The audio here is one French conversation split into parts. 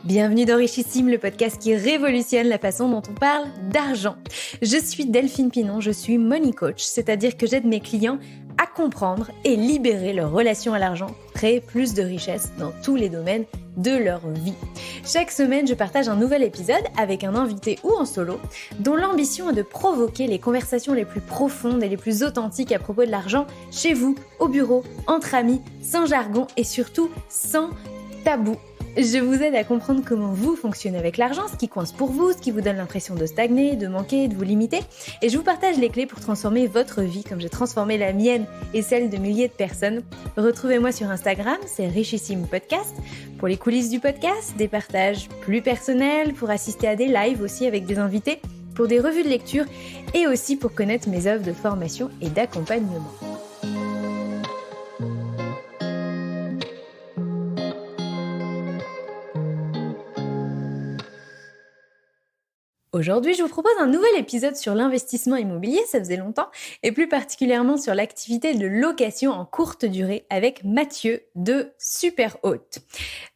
Bienvenue dans Richissime, le podcast qui révolutionne la façon dont on parle d'argent. Je suis Delphine Pinon, je suis money coach, c'est-à-dire que j'aide mes clients à comprendre et libérer leur relation à l'argent pour créer plus de richesse dans tous les domaines de leur vie. Chaque semaine, je partage un nouvel épisode avec un invité ou en solo, dont l'ambition est de provoquer les conversations les plus profondes et les plus authentiques à propos de l'argent chez vous, au bureau, entre amis, sans jargon et surtout sans tabou. Je vous aide à comprendre comment vous fonctionnez avec l'argent, ce qui coince pour vous, ce qui vous donne l'impression de stagner, de manquer, de vous limiter. Et je vous partage les clés pour transformer votre vie comme j'ai transformé la mienne et celle de milliers de personnes. Retrouvez-moi sur Instagram, c'est Richissime Podcast, pour les coulisses du podcast, des partages plus personnels, pour assister à des lives aussi avec des invités, pour des revues de lecture et aussi pour connaître mes œuvres de formation et d'accompagnement. Aujourd'hui, je vous propose un nouvel épisode sur l'investissement immobilier, ça faisait longtemps, et plus particulièrement sur l'activité de location en courte durée avec Mathieu de Superhaute.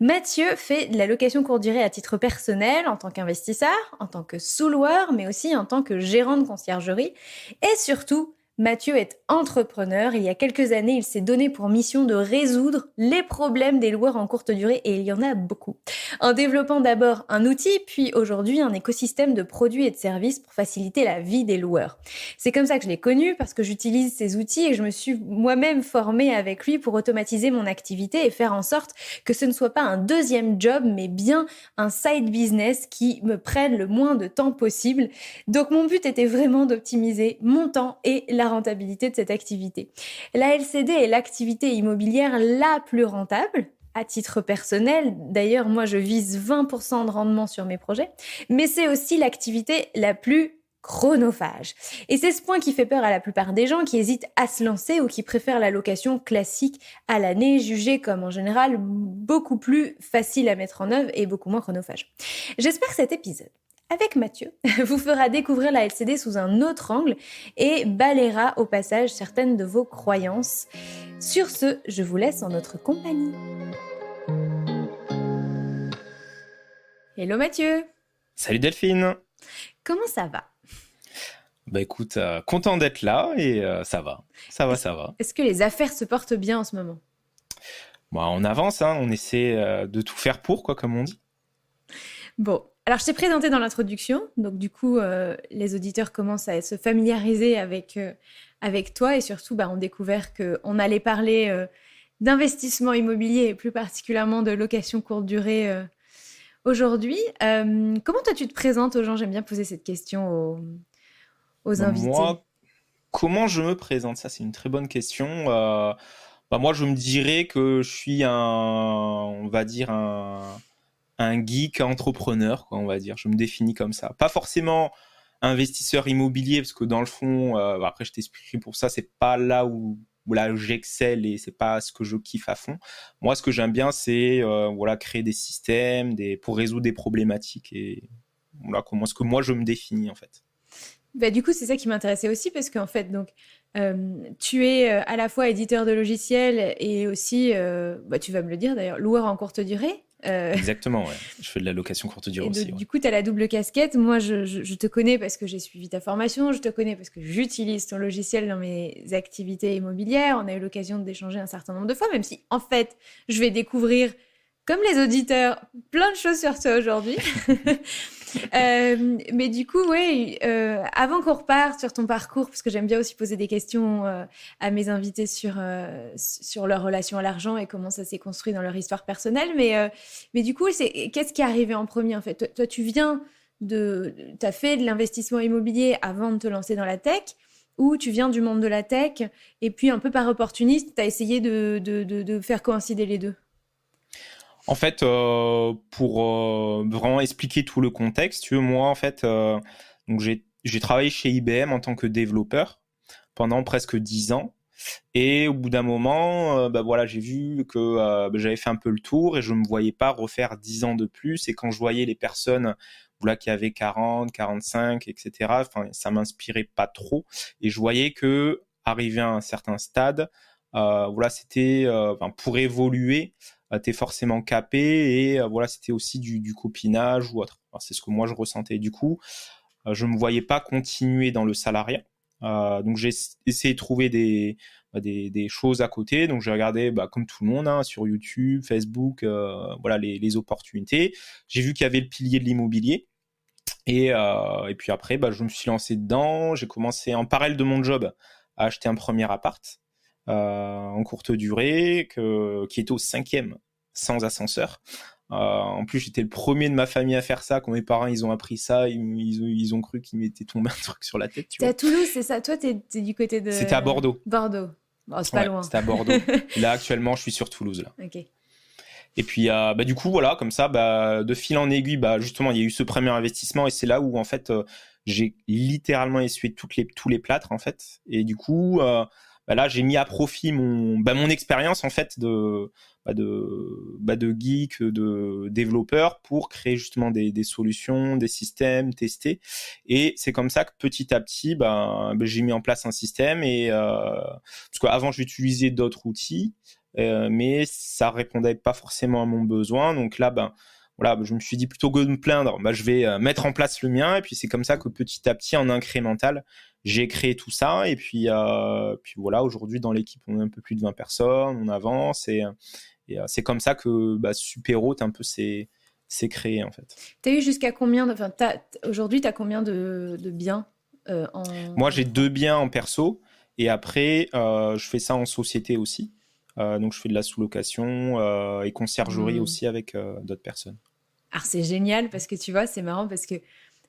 Mathieu fait de la location courte durée à titre personnel, en tant qu'investisseur, en tant que sous-loueur, mais aussi en tant que gérant de conciergerie, et surtout, Mathieu est entrepreneur. Il y a quelques années, il s'est donné pour mission de résoudre les problèmes des loueurs en courte durée et il y en a beaucoup. En développant d'abord un outil, puis aujourd'hui un écosystème de produits et de services pour faciliter la vie des loueurs. C'est comme ça que je l'ai connu parce que j'utilise ces outils et je me suis moi-même formée avec lui pour automatiser mon activité et faire en sorte que ce ne soit pas un deuxième job, mais bien un side business qui me prenne le moins de temps possible. Donc mon but était vraiment d'optimiser mon temps et la rentabilité de cette activité. La LCD est l'activité immobilière la plus rentable, à titre personnel. D'ailleurs, moi, je vise 20% de rendement sur mes projets, mais c'est aussi l'activité la plus chronophage. Et c'est ce point qui fait peur à la plupart des gens qui hésitent à se lancer ou qui préfèrent la location classique à l'année, jugée comme en général beaucoup plus facile à mettre en œuvre et beaucoup moins chronophage. J'espère que cet épisode avec Mathieu vous fera découvrir la LCD sous un autre angle et balayera au passage certaines de vos croyances. Sur ce, je vous laisse en notre compagnie. Hello Mathieu. Salut Delphine. Comment ça va ? Bah écoute, content d'être là et ça va. Est-ce que les affaires se portent bien en ce moment ? Bah, on avance, hein, on essaie de tout faire pour, quoi, comme on dit. Bon, alors je t'ai présenté dans l'introduction, donc du coup, les auditeurs commencent à se familiariser avec toi et surtout, ont découvert qu'on allait parler d'investissement immobilier et plus particulièrement de location courte durée aujourd'hui. Comment toi tu te présentes aux gens ? J'aime bien poser cette question aux invités. Moi, comment je me présente ? Ça, c'est une très bonne question. Moi, je me dirais que je suis on va dire un geek entrepreneur, quoi, on va dire. Je me définis comme ça. Pas forcément investisseur immobilier, parce que dans le fond, après je t'expliquerai pour ça, c'est pas là où j'excelle et c'est pas ce que je kiffe à fond. Moi, ce que j'aime bien, c'est créer des systèmes pour résoudre des problématiques et voilà comment est-ce que moi je me définis en fait. Du coup, c'est ça qui m'intéressait aussi parce qu'en fait, donc, tu es à la fois éditeur de logiciels et aussi, tu vas me le dire d'ailleurs, loueur en courte durée. Exactement, ouais. Je fais de la location courte durée aussi. Du coup, tu as la double casquette. Moi, je te connais parce que j'ai suivi ta formation. Je te connais parce que j'utilise ton logiciel dans mes activités immobilières. On a eu l'occasion d'échanger un certain nombre de fois, même si, en fait, je vais découvrir, comme les auditeurs, plein de choses sur toi aujourd'hui. Mais du coup, avant qu'on reparte sur ton parcours, parce que j'aime bien aussi poser des questions à mes invités sur leur relation à l'argent et comment ça s'est construit dans leur histoire personnelle. Mais du coup, qu'est-ce qui est arrivé en premier en fait ? Toi, t'as fait de l'investissement immobilier avant de te lancer dans la tech, ou tu viens du monde de la tech et puis un peu par opportuniste, t'as essayé de faire coïncider les deux ? En fait, pour vraiment expliquer tout le contexte, tu veux, moi, en fait, donc j'ai travaillé chez IBM en tant que développeur pendant presque 10 ans. Et au bout d'un moment, j'ai vu que j'avais fait un peu le tour et je ne me voyais pas refaire 10 ans de plus. Et quand je voyais les personnes qui avaient 40, 45, etc., ça ne m'inspirait pas trop. Et je voyais que arrivé à un certain stade, c'était pour évoluer, t'es forcément capé et voilà, c'était aussi du copinage ou autre. Alors, c'est ce que moi je ressentais. Du coup, je me voyais pas continuer dans le salariat. Donc j'ai essayé de trouver des choses à côté. Donc j'ai regardé, comme tout le monde, hein, sur YouTube, Facebook, voilà les opportunités. J'ai vu qu'il y avait le pilier de l'immobilier. Et puis après, je me suis lancé dedans. J'ai commencé en parallèle de mon job à acheter un premier appart en courte durée qui était au 5e sans ascenseur. En plus, j'étais le premier de ma famille à faire ça. Quand mes parents ils ont appris ça, ils ont cru qu'il m'était tombé un truc sur la tête. Tu T'es vois. à Toulouse, c'est ça? Toi, t'es du côté de... C'était à Bordeaux. Bordeaux. Bon, c'est pas Ouais, loin. c'était à Bordeaux. Là, actuellement, je suis sur Toulouse. Là. Ok. Et puis, du coup, voilà, comme ça, de fil en aiguille, justement, il y a eu ce premier investissement et c'est là où, en fait, j'ai littéralement essuyé tous les plâtres, en fait. Et du coup, là, j'ai mis à profit mon expérience, en fait, de geek, de développeur pour créer justement des solutions, des systèmes, tester. Et c'est comme ça que petit à petit, j'ai mis en place un système et parce qu'avant j'utilisais d'autres outils, mais ça répondait pas forcément à mon besoin. Donc là, voilà, je me suis dit plutôt que de me plaindre, je vais mettre en place le mien. Et puis c'est comme ça que petit à petit, en incrémental, j'ai créé tout ça. Et puis voilà, aujourd'hui dans l'équipe, on est un peu plus de 20 personnes, on avance et c'est comme ça que Superhôte un peu s'est créé en fait. T'as eu jusqu'à combien de... Enfin, aujourd'hui, t'as combien de biens Moi, j'ai 2 biens en perso et après, je fais ça en société aussi. Donc, je fais de la sous-location et conciergerie aussi avec d'autres personnes. Alors, c'est génial parce que tu vois, c'est marrant parce que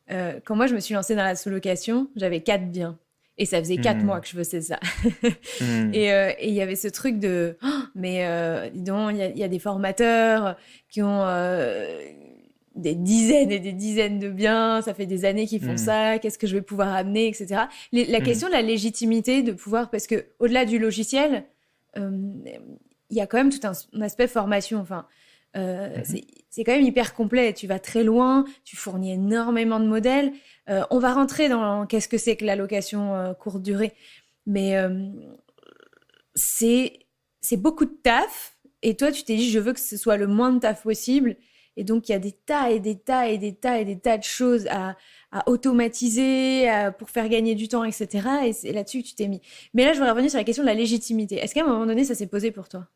quand moi, je me suis lancée dans la sous-location, j'avais 4 biens. Et ça faisait 4 mois que je faisais ça. Et il y avait ce truc de... Oh, mais dis donc, il y a des formateurs qui ont des dizaines et des dizaines de biens. Ça fait des années qu'ils font ça. Qu'est-ce que je vais pouvoir amener, etc. La question de la légitimité de pouvoir... Parce que au-delà du logiciel, il y a quand même tout un aspect formation. Enfin, c'est quand même hyper complet. Tu vas très loin, tu fournis énormément de modèles. On va rentrer dans qu'est-ce que c'est que la location courte durée. Mais c'est beaucoup de taf. Et toi, tu t'es dit, je veux que ce soit le moins de taf possible. Et donc, il y a des tas et des tas et des tas et des tas de choses à automatiser, pour faire gagner du temps, etc. Et c'est là-dessus que tu t'es mis. Mais là, je voudrais revenir sur la question de la légitimité. Est-ce qu'à un moment donné, ça s'est posé pour toi ?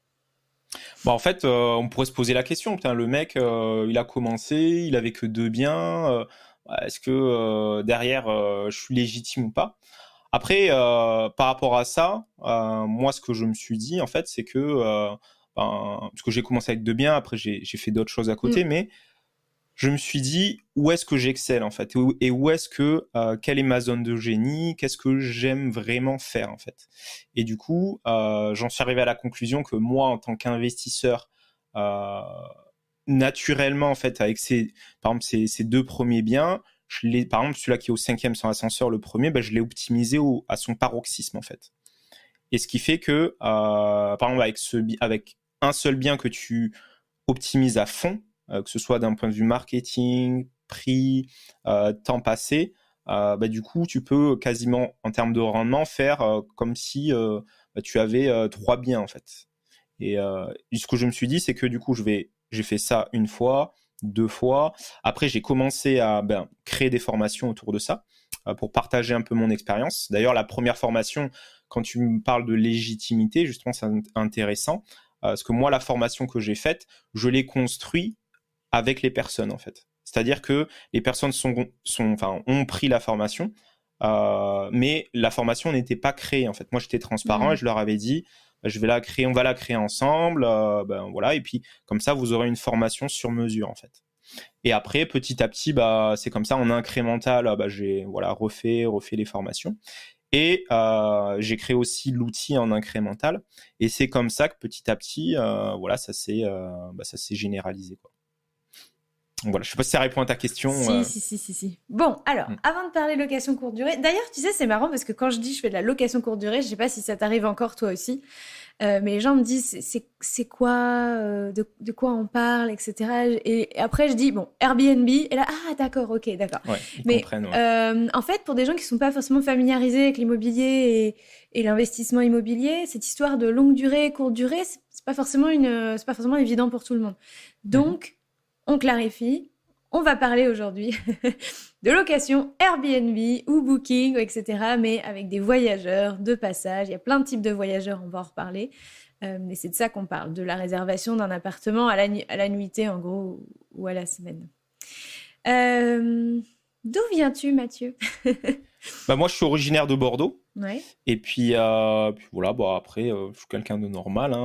En fait, on pourrait se poser la question. Putain, le mec, il a commencé, il avait que 2 biens. Est-ce que derrière, je suis légitime ou pas ? Après, par rapport à ça, moi, ce que je me suis dit, en fait, c'est que parce que j'ai commencé avec 2 biens, après j'ai fait d'autres choses à côté, mais je me suis dit où est-ce que j'excelle en fait et où est-ce que quelle est ma zone de génie, qu'est-ce que j'aime vraiment faire en fait. Et du coup, j'en suis arrivé à la conclusion que moi, en tant qu'investisseur, naturellement en fait, avec par exemple ces 2 premiers biens, par exemple celui-là qui est au 5e sans ascenseur, le premier, je l'ai optimisé à son paroxysme en fait. Et ce qui fait que, par exemple avec un seul bien que tu optimises à fond, que ce soit d'un point de vue marketing, prix, temps passé, du coup, tu peux quasiment, en termes de rendement, faire comme si tu avais 3 biens, en fait. Et ce que je me suis dit, c'est que du coup, j'ai fait ça 1 fois, 2 fois. Après, j'ai commencé à créer des formations autour de ça pour partager un peu mon expérience. D'ailleurs, la première formation, quand tu me parles de légitimité, justement, c'est intéressant. Parce que moi, la formation que j'ai faite, je l'ai construite avec les personnes, en fait. C'est-à-dire que les personnes ont pris la formation, mais la formation n'était pas créée, en fait. Moi, j'étais transparent et je leur avais dit, on va la créer ensemble, voilà, et puis comme ça, vous aurez une formation sur mesure, en fait. Et après, petit à petit, c'est comme ça, en incrémental, j'ai refait les formations. Et j'ai créé aussi l'outil en incrémental. Et c'est comme ça que petit à petit, ça s'est généralisé, quoi. Voilà, je sais pas si ça répond à ta question. Si. Bon, alors, avant de parler location courte durée, d'ailleurs, tu sais, c'est marrant parce que quand je dis je fais de la location courte durée, je sais pas si ça t'arrive encore toi aussi, mais les gens me disent c'est quoi, de quoi on parle, etc. Et après, je dis bon, Airbnb, et là, ah d'accord, ok, d'accord. Ouais, ils Mais comprennent. Ouais. en fait, pour des gens qui sont pas forcément familiarisés avec l'immobilier et l'investissement immobilier, cette histoire de longue durée, courte durée, c'est pas forcément évident pour tout le monde. Donc, on clarifie. On va parler aujourd'hui de location Airbnb ou Booking, etc. Mais avec des voyageurs de passage. Il y a plein de types de voyageurs, on va en reparler. Mais c'est de ça qu'on parle, de la réservation d'un appartement à la nuitée, en gros, ou à la semaine. D'où viens-tu, Mathieu? Moi, je suis originaire de Bordeaux. Ouais. Et puis voilà, après, je suis quelqu'un de normal,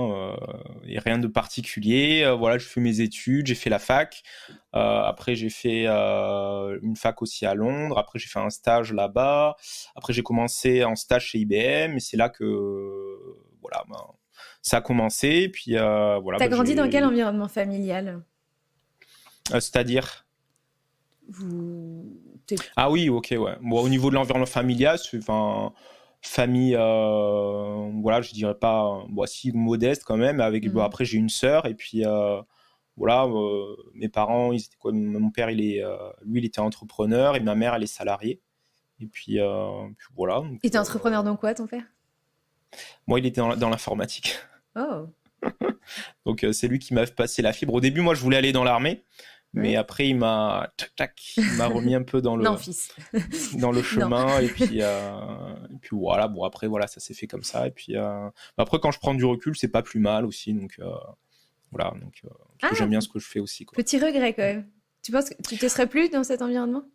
et rien de particulier. Voilà, je fais mes études, j'ai fait la fac. Après, j'ai fait une fac aussi à Londres. Après, j'ai fait un stage là-bas. Après, j'ai commencé en stage chez IBM. Et c'est là que, voilà, ça a commencé. Et puis, voilà. T'as grandi dans quel environnement familial? C'est-à-dire? Ah oui, ok, ouais. Bon, au niveau de l'environnement familial, famille, voilà, je dirais pas, si modeste quand même. Après, j'ai une sœur et puis voilà, mes parents, ils étaient quoi? Mon père, lui, il était entrepreneur et ma mère, elle est salariée. Et puis voilà. Donc, il était entrepreneur dans quoi, ton père? Moi, il était dans l'informatique. Oh. Donc c'est lui qui m'a passé la fibre. Au début, moi, je voulais aller dans l'armée. Mais après, il m'a remis un peu dans le, non, fils. dans le chemin. Et puis voilà. Bon, après, voilà, ça s'est fait comme ça. Et puis après, quand je prends du recul, c'est pas plus mal aussi. Donc voilà. Donc, parce que j'aime bien ce que je fais aussi, quoi. Petit regret quand même. Tu penses que tu te serais plus dans cet environnement?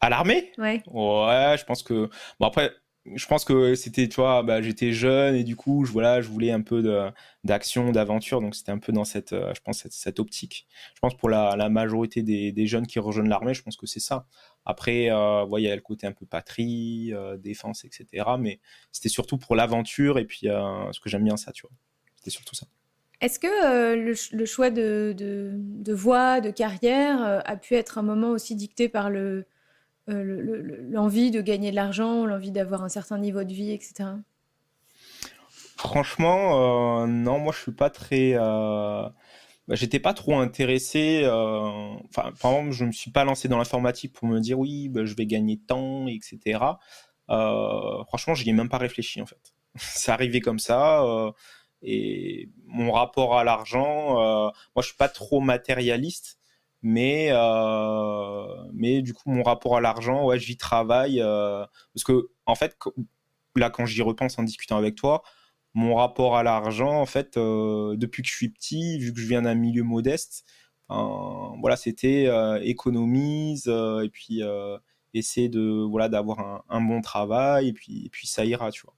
À l'armée? Ouais. Ouais, je pense que. Bon, après. Je pense que c'était, tu vois, j'étais jeune et du coup, je voulais un peu d'action, d'aventure. Donc, c'était un peu dans je pense, cette optique. Je pense pour la majorité des jeunes qui rejoignent l'armée, je pense que c'est ça. Après, il y a le côté un peu patrie, défense, etc. Mais c'était surtout pour l'aventure et puis ce que j'aime bien ça, tu vois. C'était surtout ça. Est-ce que le choix de voie, de carrière a pu être un moment aussi dicté par l'envie de gagner de l'argent, l'envie d'avoir un certain niveau de vie, etc. Franchement, non, moi je suis pas très. J'étais pas trop intéressé. Par exemple, je me suis pas lancé dans l'informatique pour me dire oui, je vais gagner tant, etc. Franchement, j'y ai même pas réfléchi en fait. C'est arrivé comme ça. Et mon rapport à l'argent, moi je suis pas trop matérialiste. Mais du coup, mon rapport à l'argent, ouais, j'y travaille. Parce que, en fait, là, quand j'y repense en discutant avec toi, mon rapport à l'argent, en fait, depuis que je suis petit, vu que je viens d'un milieu modeste, voilà, c'était économise et puis essayer d'avoir un bon travail et puis ça ira, tu vois.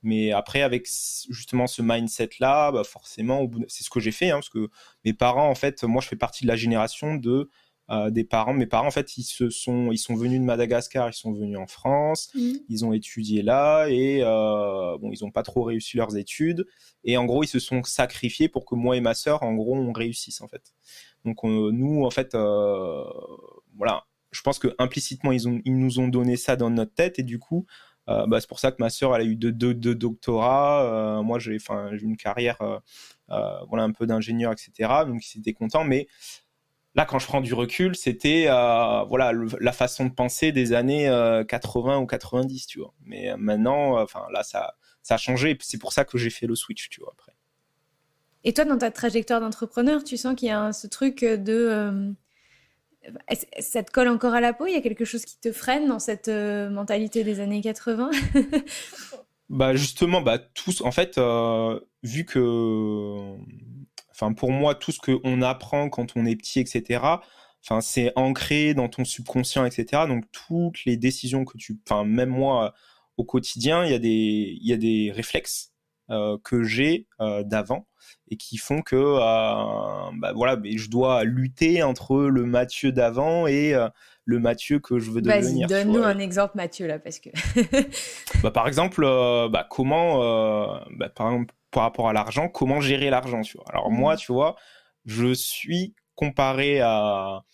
Mais après, avec justement ce mindset-là, forcément, c'est ce que j'ai fait, parce que mes parents, en fait, moi, je fais partie de la génération des parents. Mes parents, en fait, ils sont venus de Madagascar, ils sont venus en France, ils ont étudié là et ils n'ont pas trop réussi leurs études. Et en gros, ils se sont sacrifiés pour que moi et ma sœur, en gros, on réussisse, en fait. Donc, nous, en fait, voilà, je pense que implicitement, ils nous ont donné ça dans notre tête et du coup, c'est pour ça que ma sœur, elle a eu deux doctorats. Moi, j'ai une carrière, voilà, un peu d'ingénieur, etc. Donc, ils étaient contents. Mais là, quand je prends du recul, c'était voilà, la façon de penser des années 80 ou 90, tu vois. Mais maintenant, là, ça a changé. C'est pour ça que j'ai fait le switch, tu vois, après. Et toi, dans ta trajectoire d'entrepreneur, tu sens qu'il y a ce truc de... ça te colle encore à la peau? Il y a quelque chose qui te freine dans cette mentalité des années 80? Justement, tous, en fait, vu que... pour moi, tout ce qu'on apprend quand on est petit, etc., c'est ancré dans ton subconscient, etc. Donc, toutes les décisions que même moi, au quotidien, il y a des réflexes que j'ai d'avant et qui font que voilà, je dois lutter entre le Mathieu d'avant et le Mathieu que je veux devenir. Vas-y, donne-nous un exemple, Mathieu, là, parce que... par exemple, comment, par exemple, par rapport à l'argent, comment gérer l'argent, tu vois. Alors moi, tu vois, je suis comparé à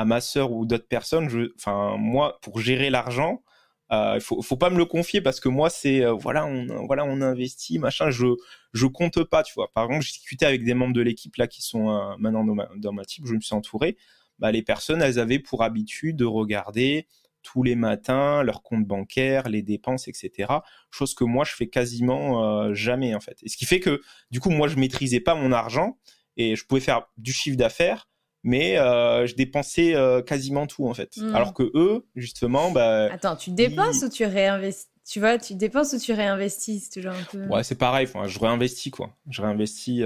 ma sœur ou d'autres personnes, moi, pour gérer l'argent, il faut pas me le confier parce que moi, c'est on investit, machin, je compte pas, tu vois. Par exemple, j'ai discuté avec des membres de l'équipe là qui sont maintenant dans ma team, je me suis entouré. Bah, les personnes, elles avaient pour habitude de regarder tous les matins leur compte bancaire, les dépenses, etc. Chose que moi, je fais quasiment jamais, en fait. Et ce qui fait que, du coup, moi, je maîtrisais pas mon argent et je pouvais faire du chiffre d'affaires, mais je dépensais quasiment tout, en fait. Alors que eux, justement, bah... Attends, tu dépenses ou tu réinvestis? Tu vois, tu dépenses ou tu réinvestis? C'est toujours un peu... Ouais, c'est pareil. Je réinvestis, quoi. Je réinvestis,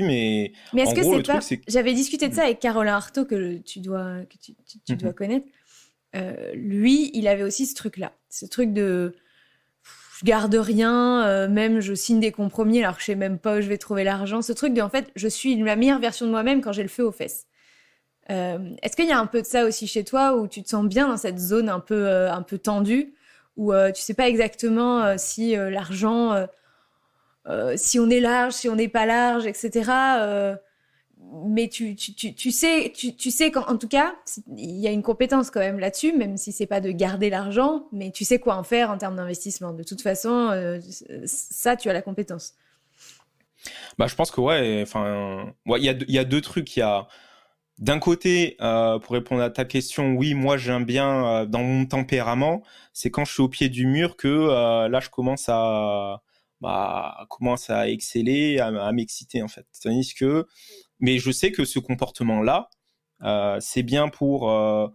mais Mais est-ce en que gros, c'est le truc, pas... c'est... J'avais discuté de ça avec Caroline Artaud, que tu dois connaître. Lui, il avait aussi ce truc-là. Ce truc de... Je garde rien, même je signe des compromis alors que je sais même pas où je vais trouver l'argent. Ce truc de, en fait, je suis la meilleure version de moi-même quand j'ai le feu aux fesses. Est-ce qu'il y a un peu de ça aussi chez toi où tu te sens bien dans cette zone un peu tendue où tu sais pas exactement si l'argent, si on est large, si on n'est pas large, etc. Mais tu sais qu'en tout cas, il y a une compétence quand même là-dessus, même si c'est pas de garder l'argent, mais tu sais quoi en faire en termes d'investissement. De toute façon, ça, tu as la compétence. Bah, je pense que ouais, il y a deux trucs. Il y a d'un côté, pour répondre à ta question, oui, moi j'aime bien dans mon tempérament, c'est quand je suis au pied du mur que là je commence à exceller, à m'exciter en fait. Tandis que, mais je sais que ce comportement-là, c'est bien pour, on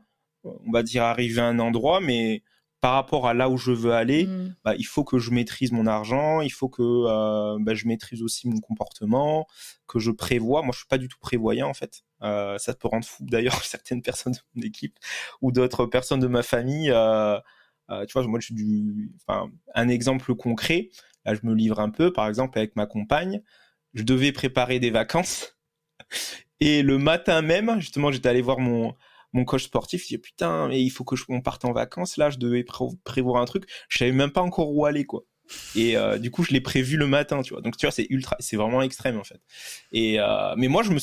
va dire, arriver à un endroit, mais par rapport à là où je veux aller, il faut que je maîtrise mon argent, il faut que je maîtrise aussi mon comportement, que je prévois. Moi, je suis pas du tout prévoyant en fait. Ça peut rendre fou d'ailleurs certaines personnes de mon équipe ou d'autres personnes de ma famille. Tu vois, moi, un exemple concret. Là, je me livre un peu. Par exemple, avec ma compagne, je devais préparer des vacances et le matin même, justement, j'étais allé voir mon coach sportif. Je dis putain, mais il faut que on parte en vacances. Là, je devais prévoir un truc. Je savais même pas encore où aller, quoi. Et du coup, je l'ai prévu le matin, tu vois. Donc, tu vois, c'est vraiment extrême en fait. Et mais moi, je me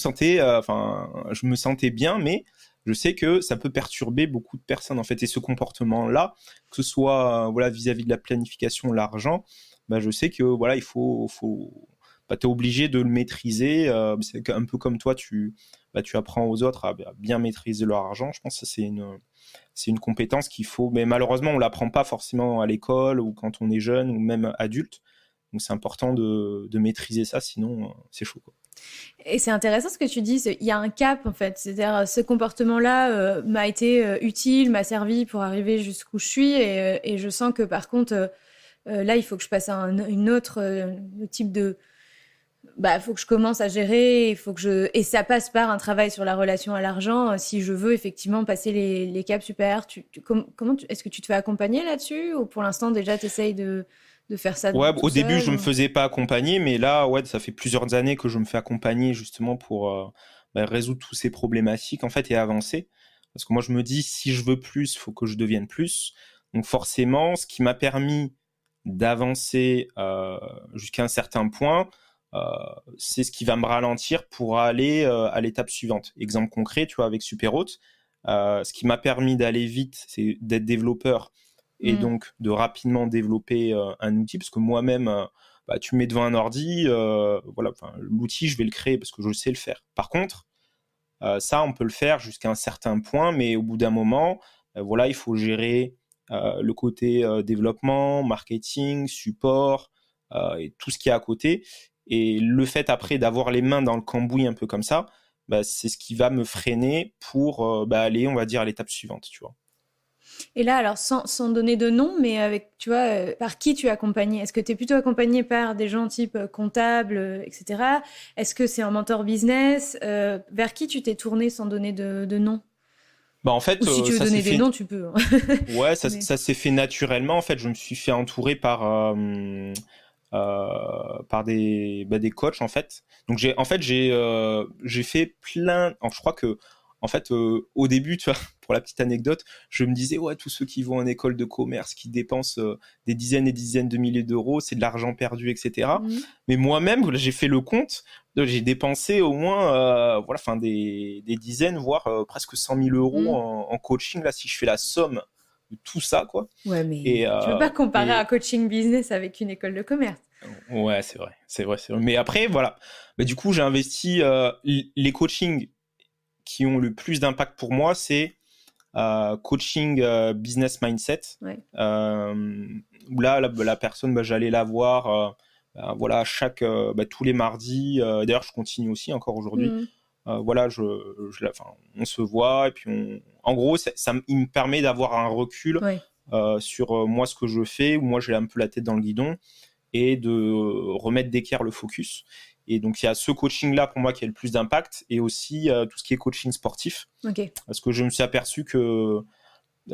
sentais bien, mais je sais que ça peut perturber beaucoup de personnes en fait. Et ce comportement-là, que ce soit vis-à-vis de la planification, l'argent, je sais que il faut t'es obligé de le maîtriser. C'est un peu comme toi, tu apprends aux autres à bien maîtriser leur argent. Je pense que c'est une compétence qu'il faut, mais malheureusement, on l'apprend pas forcément à l'école ou quand on est jeune ou même adulte. Donc, c'est important de maîtriser ça, sinon, c'est chaud, quoi. Et c'est intéressant ce que tu dis. Il y a un cap, en fait. C'est-à-dire, ce comportement-là m'a été utile, m'a servi pour arriver jusqu'où je suis. Et je sens que, par contre, là, il faut que je passe à une autre type de... faut que je commence à gérer, et ça passe par un travail sur la relation à l'argent si je veux effectivement passer les caps supérieurs. Est-ce que tu te fais accompagner là-dessus ou pour l'instant déjà tu essayes de faire ça Ouais, tout au début, seul je me faisais pas accompagner, mais là, ouais, ça fait plusieurs années que je me fais accompagner justement pour résoudre toutes ces problématiques en fait et avancer. Parce que moi, je me dis, si je veux plus, faut que je devienne plus. Donc forcément, ce qui m'a permis d'avancer jusqu'à un certain point, euh, c'est ce qui va me ralentir pour aller à l'étape suivante. Exemple concret, tu vois, avec Superhot, ce qui m'a permis d'aller vite, c'est d'être développeur et donc de rapidement développer un outil, parce que moi-même, tu me mets devant un ordi, l'outil, je vais le créer parce que je sais le faire. Par contre, ça, on peut le faire jusqu'à un certain point, mais au bout d'un moment, il faut gérer le côté développement, marketing, support et tout ce qui est à côté. Et le fait après d'avoir les mains dans le cambouis un peu comme ça, c'est ce qui va me freiner pour aller, on va dire, à l'étape suivante, tu vois. Et là, alors, sans donner de nom, mais avec, tu vois, par qui tu es accompagné? Est-ce que tu es plutôt accompagné par des gens type comptable, etc. Est-ce que c'est un mentor business? Vers qui tu t'es tourné sans donner de nom? En fait, Ou si tu veux ça s'est donner des fait. noms, tu peux. Ouais, ça, Mais... ça s'est fait naturellement. En fait, je me suis fait entourer par des coachs en fait. Donc j'ai fait plein. Je crois que En fait, au début, tu vois, pour la petite anecdote, je me disais, ouais, tous ceux qui vont en école de commerce, qui dépensent des dizaines et dizaines de milliers d'euros, c'est de l'argent perdu, etc. Mais moi-même, j'ai fait le compte, j'ai dépensé au moins des dizaines, voire presque 100 000 euros en coaching, là, si je fais la somme de tout ça, quoi. Ouais, mais tu peux pas comparer un coaching business avec une école de commerce. Ouais, c'est vrai. Mais après, voilà. Bah, du coup, j'ai investi les coachings qui ont le plus d'impact pour moi, c'est coaching business mindset. Ouais. Où là, la personne, j'allais la voir tous les mardis. D'ailleurs, je continue aussi encore aujourd'hui. On se voit et puis en gros, il me permet d'avoir un recul sur moi, ce que je fais, où moi j'ai un peu la tête dans le guidon et de remettre d'équerre le focus. Et donc, il y a ce coaching-là pour moi qui a le plus d'impact et aussi tout ce qui est coaching sportif. Parce que je me suis aperçu que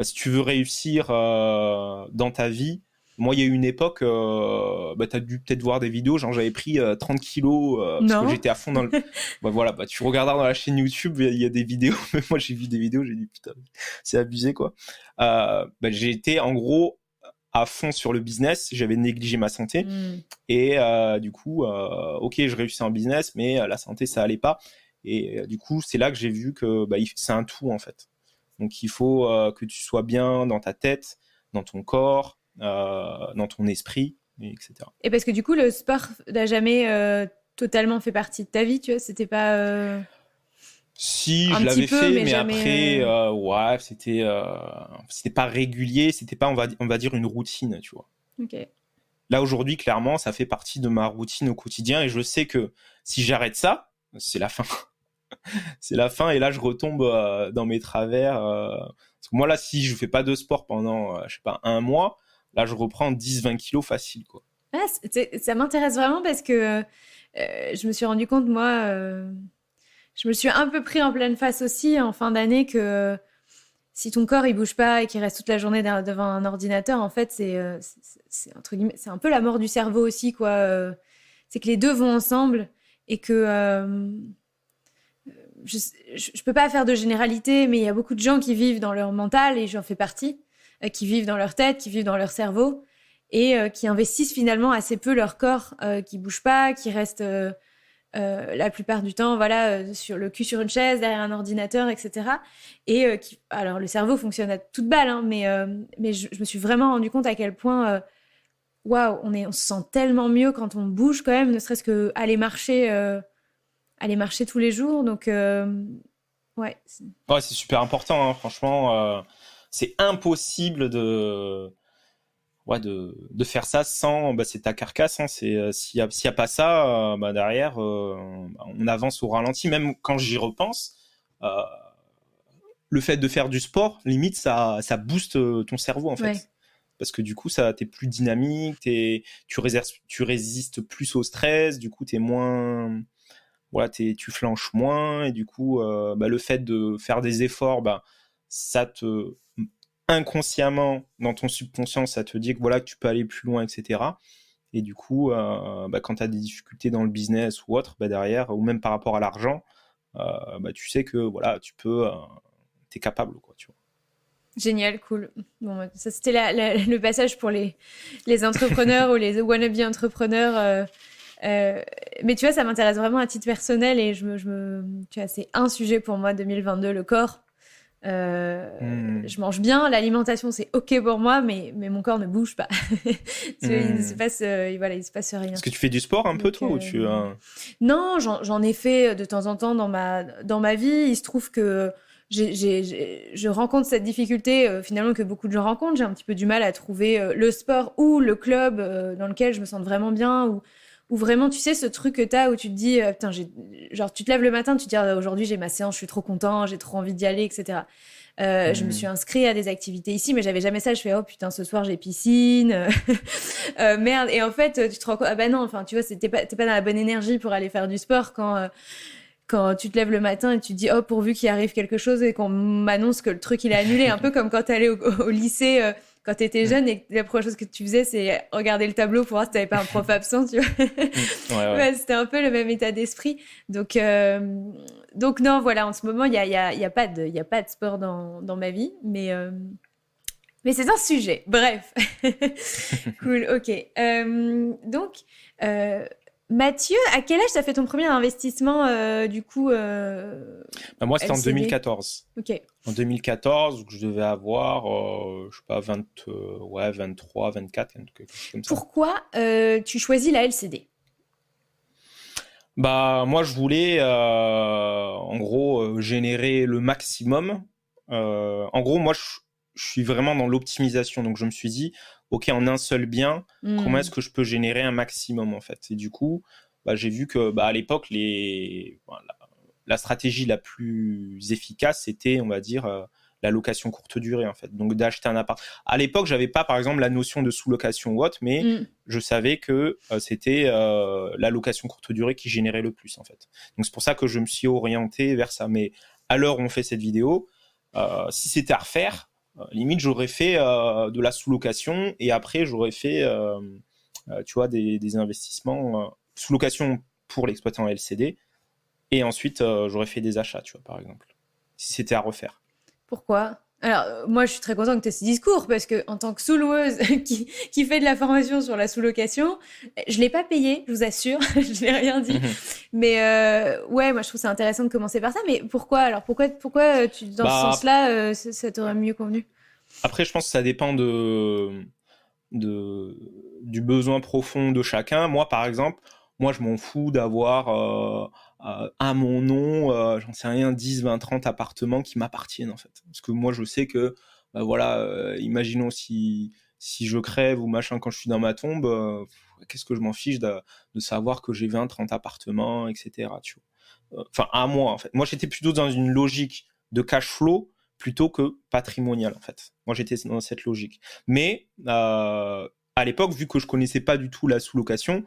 si tu veux réussir dans ta vie, moi, il y a eu une époque, tu as dû peut-être voir des vidéos, genre j'avais pris 30 kilos parce que j'étais à fond dans le... tu regarderas dans la chaîne YouTube, il y a des vidéos, mais moi j'ai vu des vidéos, j'ai dit putain, c'est abusé quoi. J'ai été en gros à fond sur le business, j'avais négligé ma santé et du coup, je réussis en business, mais la santé ça allait pas et du coup c'est là que j'ai vu que c'est un tout en fait. Donc il faut que tu sois bien dans ta tête, dans ton corps, dans ton esprit, etc. Et parce que du coup, le sport n'a jamais totalement fait partie de ta vie, tu vois, c'était pas... Si, je l'avais fait, mais jamais, après, c'était pas régulier, c'était pas, on va dire, une routine, tu vois. Là, aujourd'hui, clairement, ça fait partie de ma routine au quotidien et je sais que si j'arrête ça, c'est la fin. C'est la fin et là, je retombe dans mes travers. Parce que moi, là, si je fais pas de sport pendant, un mois, là, je reprends 10-20 kilos facile, quoi. Ah, ça m'intéresse vraiment parce que je me suis rendu compte, moi, je me suis un peu pris en pleine face aussi en fin d'année que si ton corps il bouge pas et qu'il reste toute la journée devant un ordinateur, en fait, c'est entre guillemets, c'est un peu la mort du cerveau aussi, quoi. C'est que les deux vont ensemble et que je peux pas faire de généralité, mais il y a beaucoup de gens qui vivent dans leur mental et j'en fais partie, qui vivent dans leur tête, qui vivent dans leur cerveau et qui investissent finalement assez peu leur corps, qui bouge pas, qui restent la plupart du temps, sur le cul sur une chaise, derrière un ordinateur, etc. Et alors le cerveau fonctionne à toute balle, hein, mais je me suis vraiment rendu compte à quel point, on se sent tellement mieux quand on bouge quand même, ne serait-ce que aller marcher tous les jours. Donc ouais, c'est super important, hein, franchement. C'est impossible de faire ça sans c'est ta carcasse, hein, c'est s'il y a pas ça derrière on avance au ralenti. Même quand j'y repense, le fait de faire du sport limite ça booste ton cerveau en fait, parce que du coup t'es plus dynamique, tu résistes plus au stress, du coup t'es moins tu flanches moins et du coup le fait de faire des efforts, ça te inconsciemment dans ton subconscient ça te dit que tu peux aller plus loin, etc. Et du coup quand tu as des difficultés dans le business ou autre, derrière, ou même par rapport à l'argent, tu sais que t'es capable, quoi, tu vois. Génial, cool. Bon, ça c'était le passage pour les entrepreneurs ou les wannabe entrepreneurs. Mais tu vois, ça m'intéresse vraiment à titre personnel et tu vois, c'est un sujet pour moi 2022, le corps. Je mange bien, l'alimentation c'est ok pour moi, mais mon corps ne bouge pas. Il ne se passe, il se passe rien. Est-ce que tu fais du sport un peu, toi, ou tu Non, j'en ai fait de temps en temps dans ma vie. Il se trouve que je rencontre cette difficulté finalement que beaucoup de gens rencontrent. J'ai un petit peu du mal à trouver le sport ou le club dans lequel je me sente vraiment bien, ou vraiment, tu sais, ce truc que t'as où tu te dis, putain, genre, tu te lèves le matin, tu te dis, aujourd'hui, j'ai ma séance, je suis trop content, j'ai trop envie d'y aller, etc. Je me suis inscrite à des activités ici, mais j'avais jamais ça. Je fais, oh putain, ce soir, j'ai piscine. Merde. Et en fait, tu te rends compte, non, enfin, tu vois, t'es pas dans la bonne énergie pour aller faire du sport quand tu te lèves le matin et tu te dis, oh, pourvu qu'il arrive quelque chose et qu'on m'annonce que le truc, il est annulé. Un peu comme quand t'allais au lycée, quand tu étais jeune et que la première chose que tu faisais, c'est regarder le tableau pour voir si tu n'avais pas un prof absent, tu vois. Ouais, c'était un peu le même état d'esprit. Donc non, voilà, en ce moment, il y a pas de sport dans ma vie, mais c'est un sujet. Bref. Cool, ok. Donc, Mathieu, à quel âge tu as fait ton premier investissement, du coup Moi, c'était en LCD? 2014. Ok. En 2014, je devais avoir, je sais pas, 23, 24, quelque chose comme ça. Pourquoi tu choisis la LCD? Moi, je voulais, en gros, générer le maximum. En gros, moi, je suis vraiment dans l'optimisation. Donc, je me suis dit, OK, en un seul bien, comment est-ce que je peux générer un maximum, en fait? Et du coup, j'ai vu que, à l'époque, la stratégie la plus efficace, c'était, on va dire, la location courte durée, en fait. Donc, d'acheter un appart. À l'époque, j'avais pas, par exemple, la notion de sous-location ou autre, mais je savais que c'était la location courte durée qui générait le plus, en fait. Donc, c'est pour ça que je me suis orienté vers ça. Mais à l'heure où on fait cette vidéo, si c'était à refaire, limite, j'aurais fait de la sous-location et après, j'aurais fait, tu vois, des investissements sous-location pour l'exploitant LCD et ensuite, j'aurais fait des achats, tu vois, par exemple, si c'était à refaire. Pourquoi? Alors, moi, je suis très contente que tu aies ce discours parce que, en tant que sous-loueuse qui fait de la formation sur la sous-location, je ne l'ai pas payé, je vous assure, je n'ai rien dit. Mais ouais, moi, je trouve ça intéressant de commencer par ça. Mais pourquoi? Alors, pourquoi dans ce sens-là, ça t'aurait mieux convenu? Après, je pense que ça dépend du besoin profond de chacun. Moi, par exemple, je m'en fous d'avoir à mon nom, j'en sais rien, 10, 20, 30 appartements qui m'appartiennent, en fait. Parce que moi, je sais que, imaginons si je crève ou machin quand je suis dans ma tombe, qu'est-ce que je m'en fiche de savoir que j'ai 20, 30 appartements, etc. Tu vois. Enfin, à moi, en fait. Moi, j'étais plutôt dans une logique de cash flow plutôt que patrimonial, en fait. Moi, j'étais dans cette logique. Mais à l'époque, vu que je connaissais pas du tout la sous-location,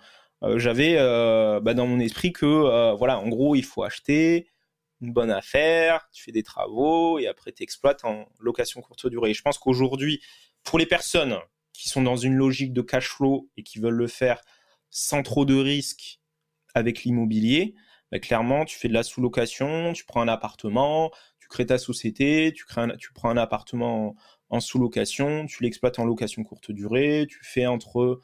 j'avais dans mon esprit que, en gros, il faut acheter une bonne affaire, tu fais des travaux et après tu exploites en location courte durée. Et je pense qu'aujourd'hui, pour les personnes qui sont dans une logique de cash flow et qui veulent le faire sans trop de risques avec l'immobilier, clairement, tu fais de la sous-location, tu prends un appartement, tu crées ta société, tu prends un appartement en sous-location, tu l'exploites en location courte durée, tu fais entre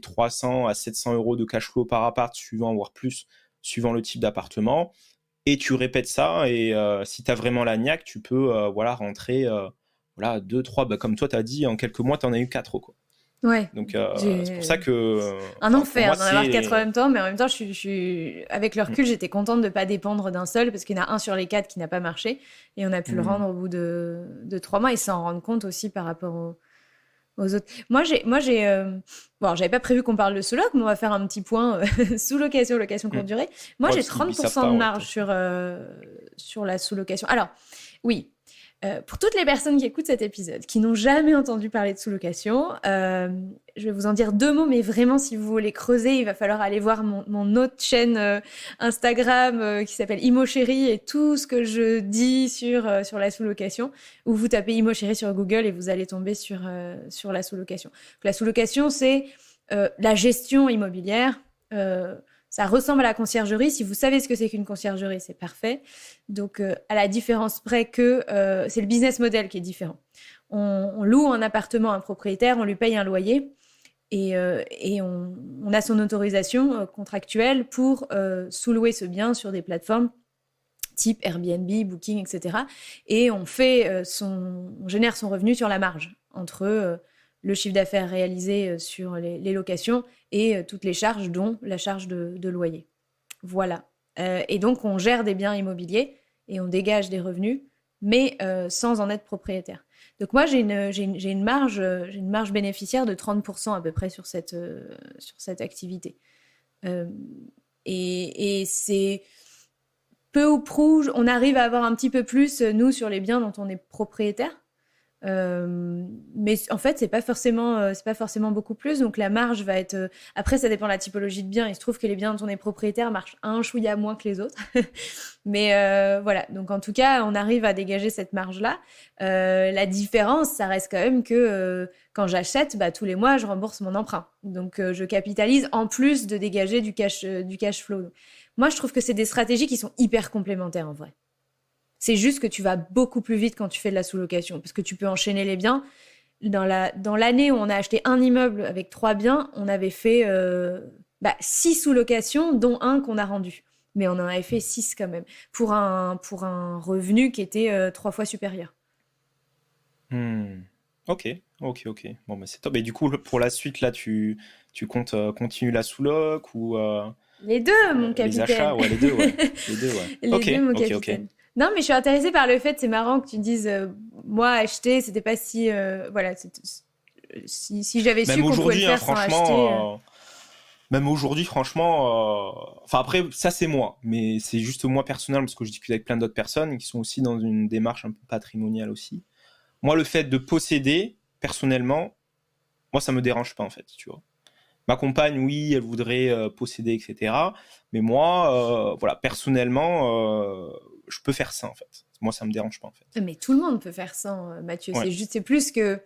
300 à 700 euros de cash flow par appart, voire plus, suivant le type d'appartement. Et tu répètes ça, et si tu as vraiment la niaque, tu peux rentrer 2, 3, comme toi tu as dit, en quelques mois, tu en as eu 4. Quoi. Ouais. Donc c'est pour ça que... un enfer d'en avoir 4 en même temps, mais en même temps, avec le recul, j'étais contente de ne pas dépendre d'un seul, parce qu'il y en a un sur les 4 qui n'a pas marché, et on a pu le rendre au bout de 3 mois, et s'en rendre compte aussi par rapport aux autres. Moi, j'avais pas prévu qu'on parle de sous-loc, mais on va faire un petit point sous-location, location courte durée. Moi, j'ai 30% de marge sur la sous-location. Alors, oui, pour toutes les personnes qui écoutent cet épisode, qui n'ont jamais entendu parler de sous-location, je vais vous en dire 2 mots, mais vraiment, si vous voulez creuser, il va falloir aller voir mon autre chaîne Instagram qui s'appelle ImoChéri, et tout ce que je dis sur la sous-location, ou vous tapez ImoChéri sur Google et vous allez tomber sur la sous-location. Donc, la sous-location, c'est la gestion immobilière. Ça ressemble à la conciergerie. Si vous savez ce que c'est qu'une conciergerie, c'est parfait. Donc, à la différence près que c'est le business model qui est différent. On loue un appartement à un propriétaire, on lui paye un loyer et on a son autorisation contractuelle pour sous-louer ce bien sur des plateformes type Airbnb, Booking, etc. Et on génère son revenu sur la marge entre le chiffre d'affaires réalisé sur les locations et toutes les charges, dont la charge de loyer. Voilà. Et donc, on gère des biens immobiliers et on dégage des revenus, mais sans en être propriétaire. Donc moi, j'ai une marge bénéficiaire de 30% à peu près sur cette activité. Et c'est peu ou prou, on arrive à avoir un petit peu plus, nous, sur les biens dont on est propriétaire. Mais en fait, c'est pas forcément beaucoup plus. Donc la marge va être. Après, ça dépend de la typologie de bien. Il se trouve que les biens dont on est propriétaire marchent un chouïa moins que les autres. Mais voilà. Donc en tout cas, on arrive à dégager cette marge-là. La différence, ça reste quand même que quand j'achète, bah, tous les mois, je rembourse mon emprunt. Donc je capitalise en plus de dégager du cash flow. Moi, je trouve que c'est des stratégies qui sont hyper complémentaires en vrai. C'est juste que tu vas beaucoup plus vite quand tu fais de la sous-location parce que tu peux enchaîner les biens. Dans l'année où on a acheté un immeuble avec 3 biens, on avait fait 6 sous-locations, dont un qu'on a rendu. Mais on en avait fait 6 quand même, pour un revenu qui était 3 fois supérieur. Ok. Bon, bah, c'est top. Et du coup, pour la suite, là, tu comptes continuer la sous-loc ou Les deux, mon les capitaine. achats? Ouais, les deux, ouais. Les deux, ouais. Les deux, mon capitaine. Non, mais je suis intéressée par le fait, c'est marrant que tu dises, moi, acheter, c'était pas si... voilà, si j'avais su Même qu'on pouvait le aujourd'hui, faire sans acheter... franchement, même aujourd'hui, franchement, enfin après, ça c'est moi, mais c'est juste moi personnel parce que je discute avec plein d'autres personnes qui sont aussi dans une démarche un peu patrimoniale aussi. Moi, le fait de posséder, personnellement, moi ça me dérange pas en fait, tu vois. Ma compagne, oui, elle voudrait posséder, etc. Mais moi, voilà, personnellement, je peux faire ça en fait. Moi, ça me dérange pas en fait. Mais tout le monde peut faire ça, Mathieu. Ouais. C'est plus que...